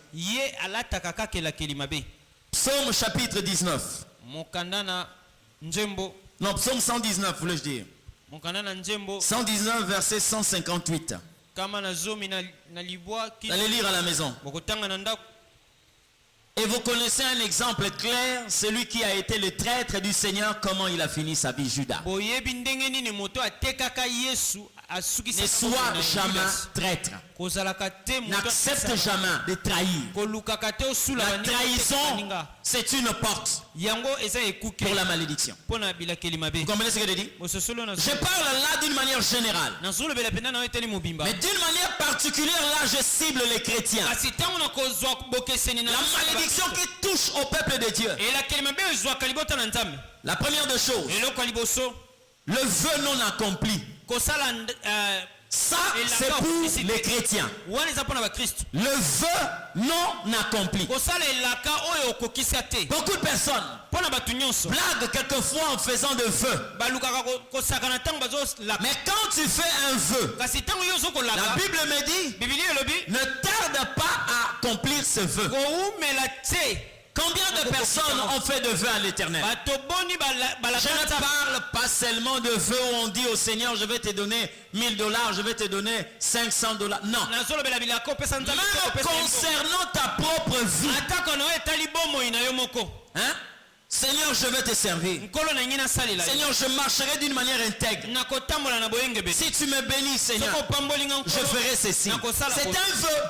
Psaume chapitre 19. Non, psaume 119, voulais-je dire. 119, verset 158. Allez lire à la maison. Et vous connaissez un exemple clair, celui qui a été le traître du Seigneur, comment il a fini sa vie, Judas. Ne sois jamais traître. N'accepte jamais de trahir. La trahison, c'est une porte pour la malédiction. Vous comprenez ce que je dis? Je parle là d'une manière générale. Mais d'une manière particulière, là, je cible les chrétiens. La malédiction qui touche au peuple de Dieu. La première des choses, le vœu non accompli. Ça, c'est pour les chrétiens. Le vœu non accompli. Beaucoup de personnes blaguent quelquefois en faisant de vœux. Mais quand tu fais un vœu, la Bible me dit, ne tarde pas à accomplir ce vœu. Combien de personnes ont fait de vœux à l'Éternel? Je ne parle pas seulement de vœux où on dit au Seigneur, je vais te donner $1000, je vais te donner $500. Non. Même concernant ta propre vie. Hein? Seigneur, je vais te servir. Seigneur, je marcherai d'une manière intègre. Si tu me bénis, Seigneur, je ferai ceci. C'est un vœu.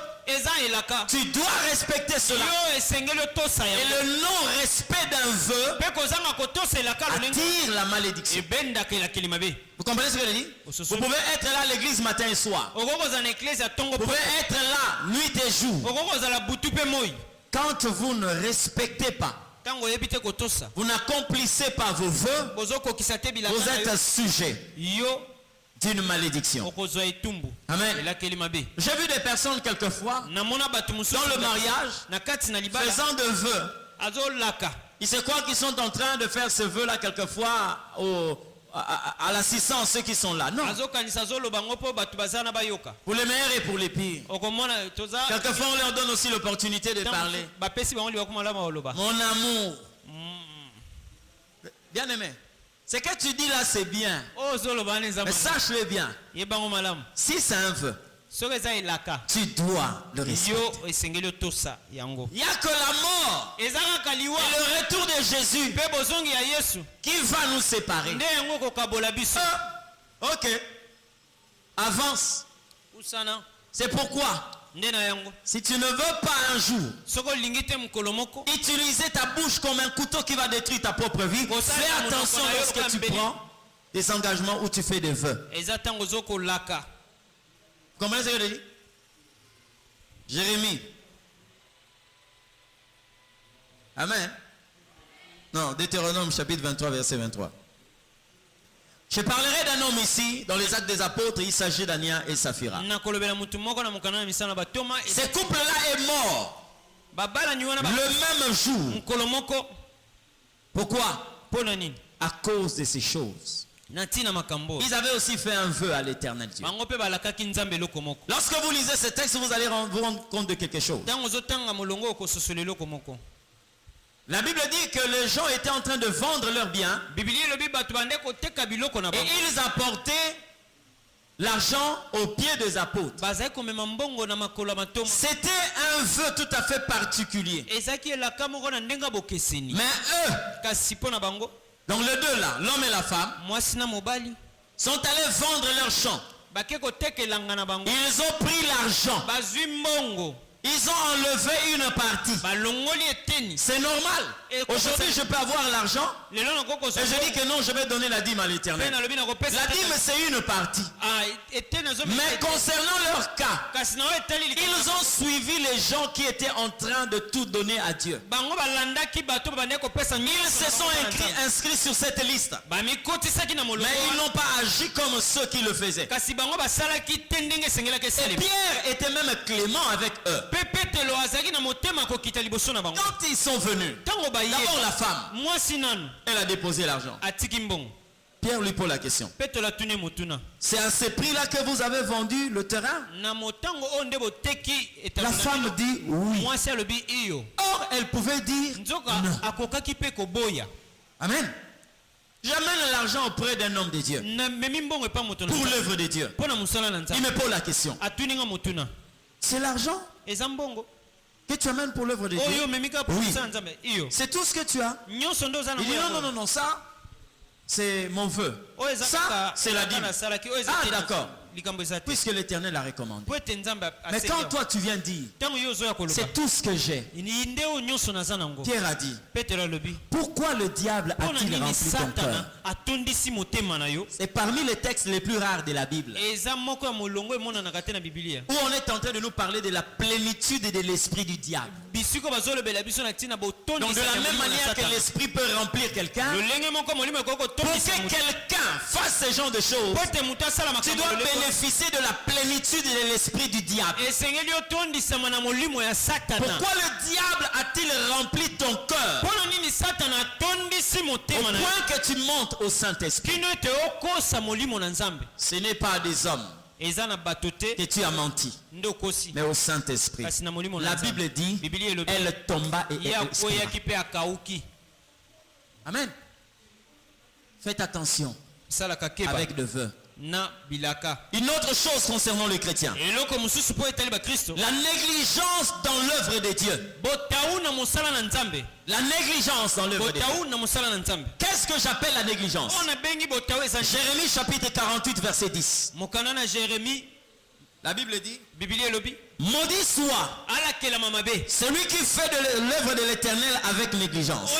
Tu dois respecter cela. Et le non-respect d'un vœu attire la malédiction. Vous comprenez ce que je dis? Vous pouvez être là à l'église matin et soir. Vous pouvez être là nuit et jour. Quand vous ne respectez pas, vous n'accomplissez pas vos vœux, vous êtes sujet d'une malédiction. Amen. J'ai vu des personnes quelquefois dans le mariage faisant de vœux. Ils se croient qu'ils sont en train de faire ce vœu là quelquefois à l'assistance, ceux qui sont là. Non. Pour les meilleurs et pour les pires. Quelquefois on leur donne aussi l'opportunité de parler. Mon amour. Bien aimé. Ce que tu dis là, c'est bien. Mais sache-le bien. Si c'est un vœu, tu dois le respecter. Il n'y a que la mort et le retour de Jésus qui va nous séparer. Ok. Avance. C'est pourquoi, si tu ne veux pas un jour utiliser ta bouche comme un couteau qui va détruire ta propre vie, fais attention lorsque tu prends des engagements ou tu fais des vœux. Comprenez ce que je dis? Jérémie. Amen. Non, Deutéronome chapitre 23, verset 23. Je parlerai d'un homme ici, dans les actes des apôtres, il s'agit d'Ania et Saphira. Ce couple-là est mort le même jour. Pourquoi? À cause de ces choses. Ils avaient aussi fait un vœu à l'Éternel Dieu. Lorsque vous lisez ce texte, vous allez vous rendre compte de quelque chose. La Bible dit que les gens étaient en train de vendre leurs biens et ils apportaient l'argent aux pieds des apôtres. C'était un vœu tout à fait particulier. Mais eux, donc les deux là, l'homme et la femme, sont allés vendre leurs champs. Ils ont pris l'argent. Ils ont enlevé une partie. C'est normal. Aujourd'hui, je peux avoir l'argent et je dis que non, je vais donner la dîme à l'Éternel. La dîme, c'est une partie. Mais concernant leur cas, ils ont suivi les gens qui étaient en train de tout donner à Dieu. Ils se sont inscrits sur cette liste. Mais ils n'ont pas agi comme ceux qui le faisaient. Et Pierre était même clément avec eux. Quand ils sont venus, d'abord la femme, elle a déposé l'argent. Pierre lui pose la question. C'est à ce prix-là que vous avez vendu le terrain? La femme dit oui. Or, elle pouvait dire non. Amen. J'amène l'argent auprès d'un homme de Dieu pour l'œuvre de Dieu. Il me pose la question. C'est l'argent que tu amènes pour l'œuvre de Dieu? Oui. C'est tout ce que tu as? Il dit non, ça c'est mon vœu. Ça c'est la dîme. Ah d'accord. Puisque l'Éternel l'a recommandé. Mais quand toi tu viens dire c'est tout ce que j'ai, Pierre a dit pourquoi le diable a-t-il rempli ton cœur? C'est parmi les textes les plus rares de la Bible où on est en train de nous parler de la plénitude de l'esprit du diable. Donc de la même manière que l'esprit peut remplir quelqu'un, pour que quelqu'un fasse ce genre de choses, tu dois bénéficier de la plénitude de l'esprit du diable. Pourquoi le diable a-t-il rempli ton cœur au point que tu montes au Saint-Esprit? Ce n'est pas des hommes que tu as menti, mais au Saint-Esprit. La Bible dit elle tomba et elle expira. Amen. Faites attention avec le vœu. Une autre chose concernant les chrétiens, la négligence dans l'œuvre de Dieu. La négligence dans l'œuvre de Dieu. Qu'est-ce que j'appelle la négligence? Jérémie chapitre 48 verset 10. La Bible dit maudit soit celui qui fait de l'œuvre de l'Éternel avec négligence.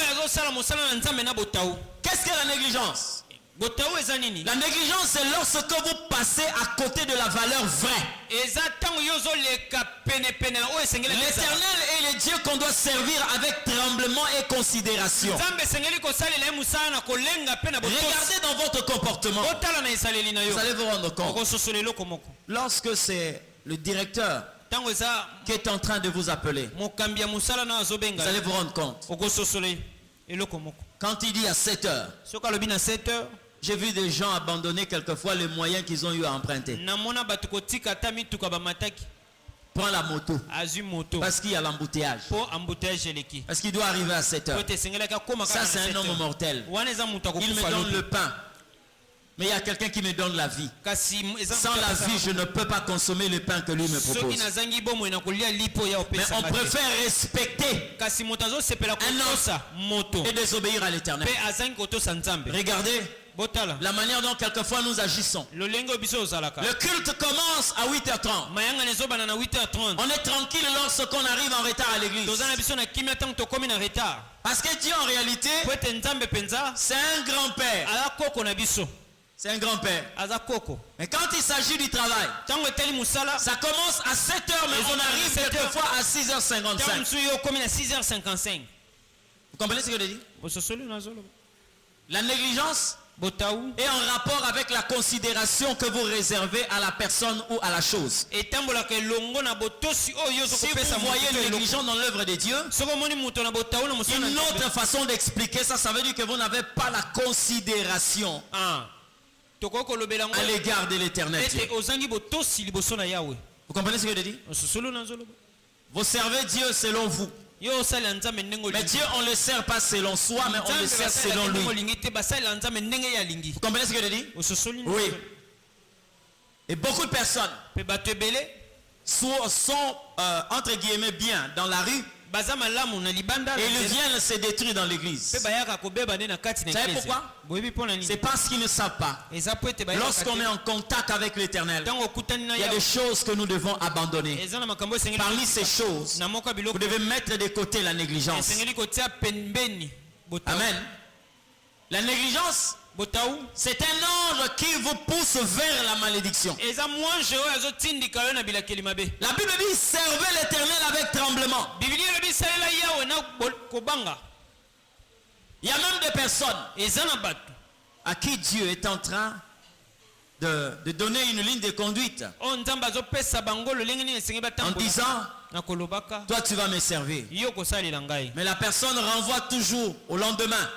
Qu'est-ce que la négligence? La négligence, c'est lorsque vous passez à côté de la valeur vraie. L'Éternel est le Dieu qu'on doit servir avec tremblement et considération. Regardez dans votre comportement. Vous allez vous rendre compte. Lorsque c'est le directeur qui est en train de vous appeler, vous allez vous rendre compte. Quand il dit à 7 heures, j'ai vu des gens abandonner quelquefois les moyens qu'ils ont eu à emprunter prend la moto. Parce qu'il y a l'embouteillage. Parce qu'il doit arriver à 7 heures. Ça, c'est un homme mortel. Il me donne le pain. Mais il y a quelqu'un qui me donne la vie. Sans la vie, je ne peux pas consommer le pain que lui me propose. Mais on préfère respecter un homme et désobéir à l'Éternel. Regardez la manière dont quelquefois nous agissons. Le culte commence à 8h30. On est tranquille lorsqu'on arrive en retard à l'église. Parce que Dieu en réalité, c'est un grand-père. C'est un grand-père. Mais quand il s'agit du travail, ça commence à 7h, mais on arrive quelquefois à 6h55. Vous comprenez ce que je dis? La négligence est en rapport avec la considération que vous réservez à la personne ou à la chose. Si vous voyez le négligent dans l'œuvre de Dieu, une autre façon d'expliquer ça, ça veut dire que vous n'avez pas la considération à l'égard de l'Éternel Dieu. Vous comprenez ce que je dis? Vous servez Dieu selon vous. Mais Dieu, on ne le sert pas selon soi, mais on le sert selon lui. Vous comprenez ce que je dis? Oui. Et beaucoup de personnes sont entre guillemets bien dans la rue. Et ils viennent se détruire dans l'église. Vous savez pourquoi? C'est parce qu'ils ne savent pas. Lorsqu'on est en contact avec l'Éternel, il y a des choses que nous devons abandonner. Parmi ces choses, vous devez mettre de côté la négligence. Amen. La négligence, c'est un ange qui vous pousse vers la malédiction. La Bible dit servez l'Éternel avec tremblement. Il y a même des personnes à qui Dieu est en train de donner une ligne de conduite en disant toi tu vas me servir. Mais la personne renvoie toujours au lendemain.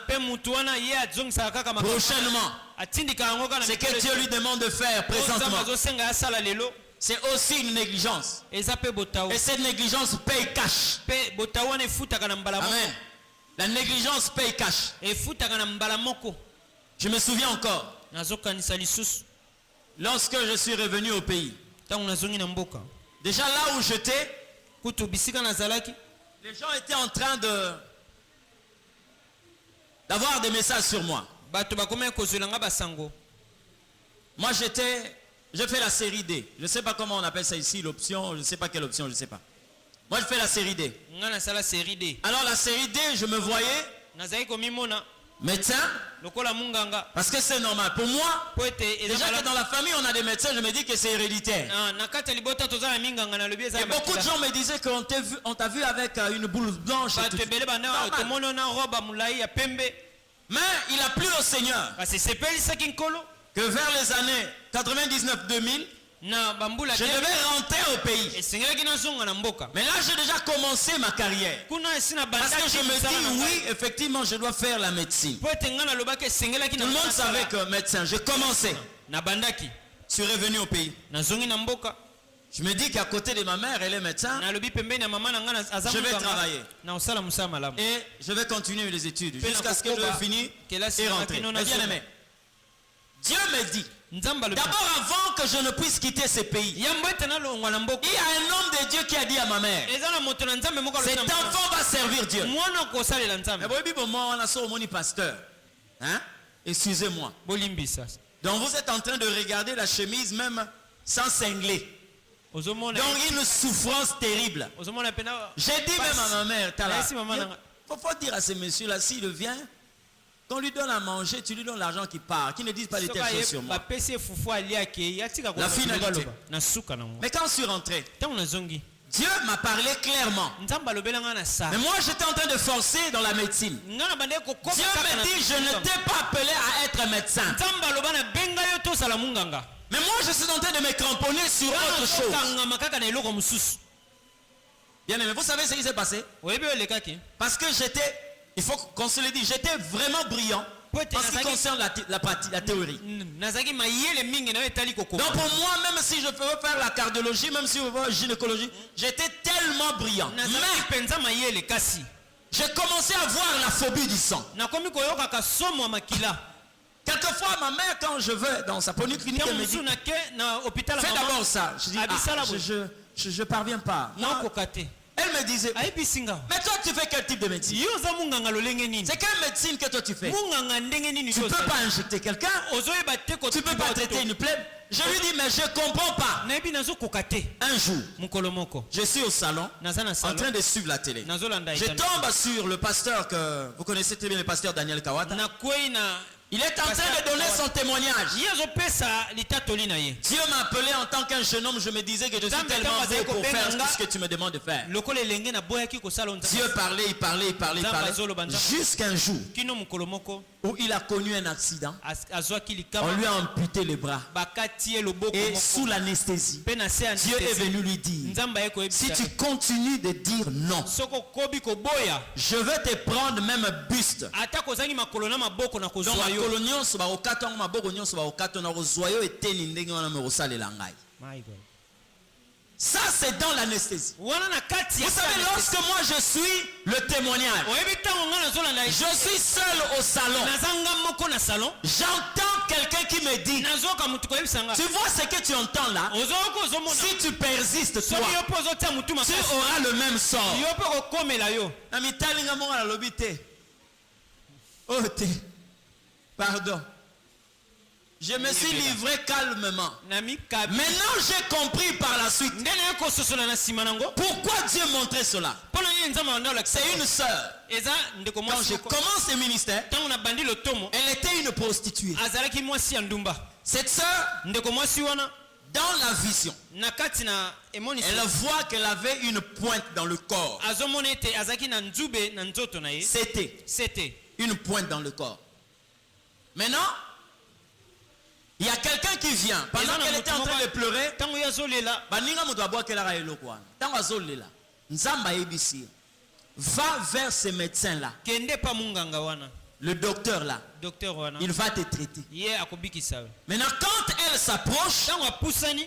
Prochainement. Ce que Dieu lui demande de faire présentement, c'est aussi une négligence. Et cette négligence paye cash. Amen. La négligence paye cash. Je me souviens encore, lorsque je suis revenu au pays, déjà là où j'étais, les gens étaient en train d'avoir des messages sur moi. Moi j'ai fait la série D. Je ne sais pas comment on appelle ça ici, l'option, je ne sais pas quelle option, je ne sais pas. Moi je fais la série D. Alors la série D, je me voyais médecin, parce que c'est normal. Pour moi, déjà que dans la famille on a des médecins, je me dis que c'est héréditaire. Et beaucoup de gens me disaient qu'on t'a vu avec une boule blanche. Mais il a plu au Seigneur que vers les années 99-2000, je devais rentrer au pays. Mais là j'ai déjà commencé ma carrière. Parce que je me dis oui, effectivement je dois faire la médecine. Tout le monde savait que médecin, je commençais. Je suis revenu au pays. Je me dis qu'à côté de ma mère, elle est médecin. Je vais travailler. Et je vais continuer les études jusqu'à ce que je finisse et rentrer. Mais bien aimé, Dieu me dit, d'abord avant que je ne puisse quitter ce pays, il y a un homme de Dieu qui a dit à ma mère, cet enfant va servir Dieu. Pasteur, hein? Excusez-moi. Donc vous êtes en train de regarder la chemise même sans cingler. Donc une souffrance terrible. J'ai dit même à ma mère, il faut dire à ce monsieur-là, s'il vient, qu'on lui donne à manger, tu lui donnes l'argent qui part, qui ne dise pas de telles choses sur moi. La finalité. Mais quand je suis rentré, Dieu m'a parlé clairement. Mais moi j'étais en train de forcer dans la médecine. Dieu me dit, je ne t'ai pas appelé à être médecin. Mais moi je suis en train de me cramponner sur autre chose. Bien aimé, vous savez ce qui s'est passé? Parce que il faut qu'on se le dise, j'étais vraiment brillant. en ce qui concerne la théorie. Donc pour moi, même si je veux faire la cardiologie, même si je veux faire la gynécologie, j'étais tellement brillant. Mais j'ai commencé à voir la phobie du sang. Quelquefois, ma mère, quand je vais dans sa polyclinique, elle me dit, fais d'abord ça. Je dis, je parviens pas. Elle me disait, mais toi tu fais quel type de médecine? C'est quelle médecine que toi tu fais? Tu ne peux pas injecter quelqu'un, tu ne peux pas traiter une plaie. Je lui dis, mais je ne comprends pas. Un jour, je suis au salon, en train de suivre la télé. Je tombe sur le pasteur que vous connaissez très bien, le pasteur Daniel Kawata. Il est en train de donner son témoignage. Dieu m'a appelé en tant qu'un jeune homme. Je me disais que je suis tellement beau pour faire ce que tu me demandes de faire. Dieu parlait, il parlait. Jusqu'un jour où il a connu un accident. On lui a amputé les bras. Et sous l'anesthésie, Dieu est venu lui dire, si tu continues de dire non, je vais te prendre même un buste. Ça c'est dans l'anesthésie. Vous savez, lorsque moi je suis le témoignage, je suis seul au salon, j'entends quelqu'un qui me dit, tu vois ce que tu entends là, si tu persistes toi, tu auras le même sort. Pardon. Je me suis livré calmement. Maintenant j'ai compris par la suite pourquoi Dieu montrait cela. C'est une sœur. Quand je commence le ministère, elle était une prostituée. Cette sœur, dans la vision, elle voit qu'elle avait une pointe dans le corps. C'était une pointe dans le corps. Maintenant, il y a quelqu'un qui vient. Pendant qu'elle était en train de pleurer, va vers ce médecin-là. Le docteur là. Il va te traiter. Maintenant, quand elle s'approche,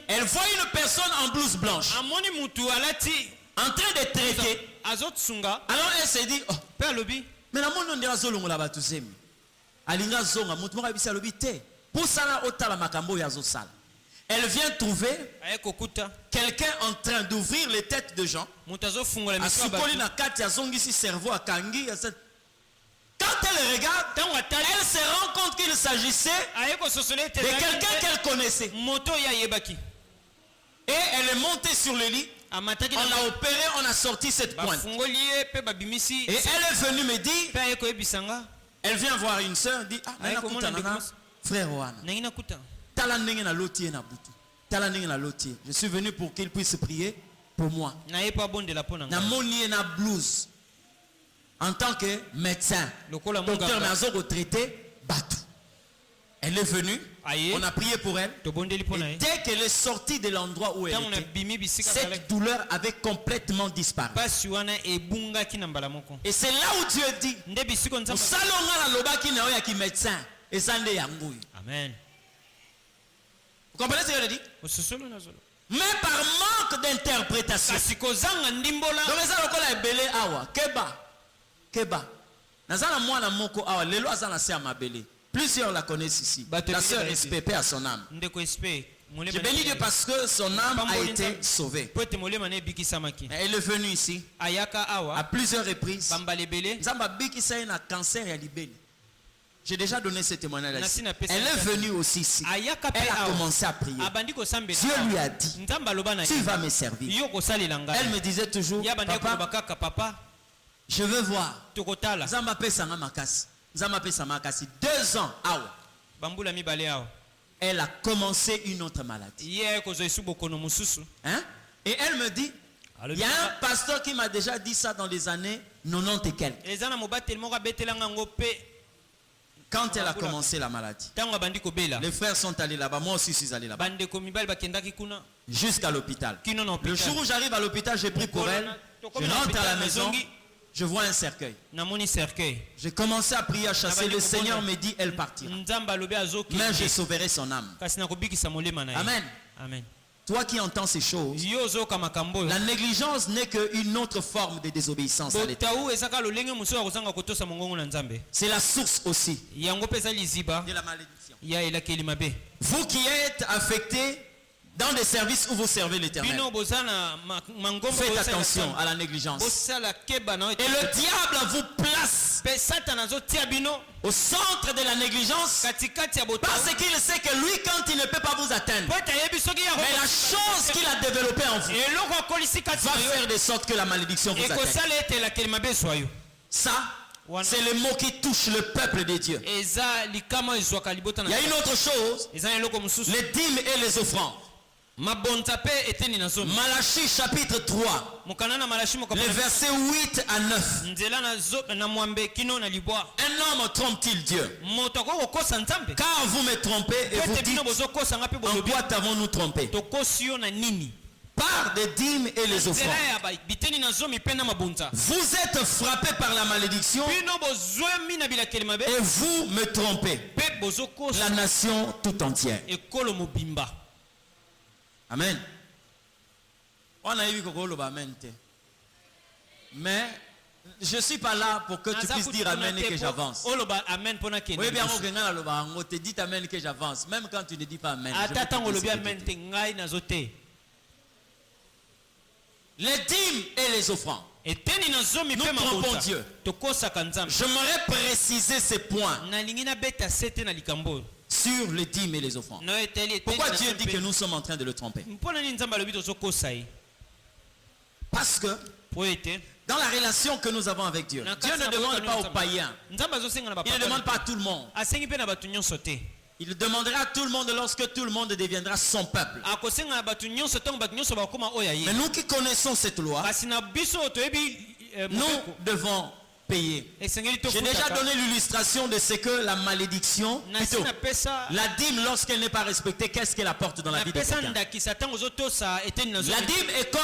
elle voit une personne en blouse blanche en train de traiter. Alors elle se dit, oh, mais la monde on zolongo la batuzemi. Alinga zonga mutu moko bisa lobi te. Pour ça otala makambo ya zo sala. Elle vient trouver quelqu'un en train d'ouvrir les têtes de gens. Asukoli na kati ya zongisi cerveau akangi. Quand elle regarde, elle se rend compte qu'il s'agissait de quelqu'un qu'elle connaissait. Et elle est montée sur le lit. On a opéré, on a sorti cette pointe. Et elle est venue me dire, elle vient voir une soeur, dit, ah, frère Wana, je suis venu pour qu'il puisse prier pour moi. Na blouse. En tant que médecin, docteur Nazo retraité, Batou. Elle est venue, on a prié pour elle. Et dès qu'elle est sortie de l'endroit où elle était, cette douleur avait complètement disparu. Et c'est là où Dieu dit, Amen. Vous comprenez ce que je dis? Mais par manque d'interprétation, Keba. Nazana mwana moko awa lelo azana se amabele. Plusieurs la connaissent ici. La sœur SPP à son âme. Je bénis Dieu parce que son âme a été sauvée. Elle est venue ici à plusieurs reprises. Zamba biki sa na cancer ya libeli. J'ai déjà donné ce témoignage ici. Elle est venue aussi ici. Elle a commencé à prier. Dieu lui a dit, tu vas me servir. Elle me disait toujours, papa, je veux voir. Zamba pesa nga makasi. Zamba pesa makasi. 2 ans. Elle a commencé une autre maladie. Hein? Et elle me dit, il y a un pasteur qui m'a déjà dit ça dans les années 90 et quelques. Quand elle a commencé la maladie, les frères sont allés là-bas. Moi aussi, je suis allé là-bas. Jusqu'à l'hôpital. Le jour où j'arrive à l'hôpital, j'ai pris pour elle. Je rentre à la maison. Je vois un cercueil. namoni cercueil. J'ai commencé à prier, à chasser. Le Seigneur me dit, elle partira. Nzamba lobi azoki. Mais je sauverai son âme. Kasi nakobikisa molema na ye. Amen. Amen. Toi qui entends ces choses, Yo zoka makambo. la négligence n'est qu'une autre forme de désobéissance à l'État. Botaou ezaka lolenge muso akozanga kotosa mongongo na Nzambe. C'est la source aussi Yango pesa liziba de la malédiction. ya elakeli mabe. Vous qui êtes affectés dans des services où vous servez l'Éternel, Bino bozana mangombo. faites attention à la négligence. Bosala keba na. Et le diable vous place Pe Satan azotia bino au centre de la négligence katikati ya botaou. parce qu'il sait que lui, quand il ne peut pas vous atteindre, mais la chose qu'il a développée en vous va faire de sorte que la malédiction vous atteigne. Ça, c'est le mot qui touche le peuple de Dieu. Il y a une autre chose, les dîmes et les offrandes. Malachie chapitre 3, les versets 8 à 9. Un homme trompe-t-il Dieu? Car vous me trompez et vous dites, en quoi t'avons-nous trompé? Par des dîmes et les offrandes. Vous êtes frappés par la malédiction et vous me trompez, la nation tout entière. Amen. On a vu mais je ne suis pas là pour que tu puisses dire Amen et que j'avance. Oui, bien, on te dit Amen que j'avance, même quand tu ne dis pas Amen. Les dîmes et les offrandes. Nous trompons Dieu. J'aimerais préciser ces points sur les dîmes et les offrandes. Pourquoi Dieu dit que nous sommes en train de le tromper? Parce que dans la relation que nous avons avec Dieu, Dieu ne demande pas aux païens. Il ne demande pas à tout le monde. Il demandera à tout le monde lorsque tout le monde deviendra son peuple. Mais nous qui connaissons cette loi, nous devons payer. J'ai déjà donné l'illustration de ce que la malédiction, plutôt, la dîme lorsqu'elle n'est pas respectée, qu'est-ce qu'elle apporte dans la vie de quelqu'un? La dîme est comme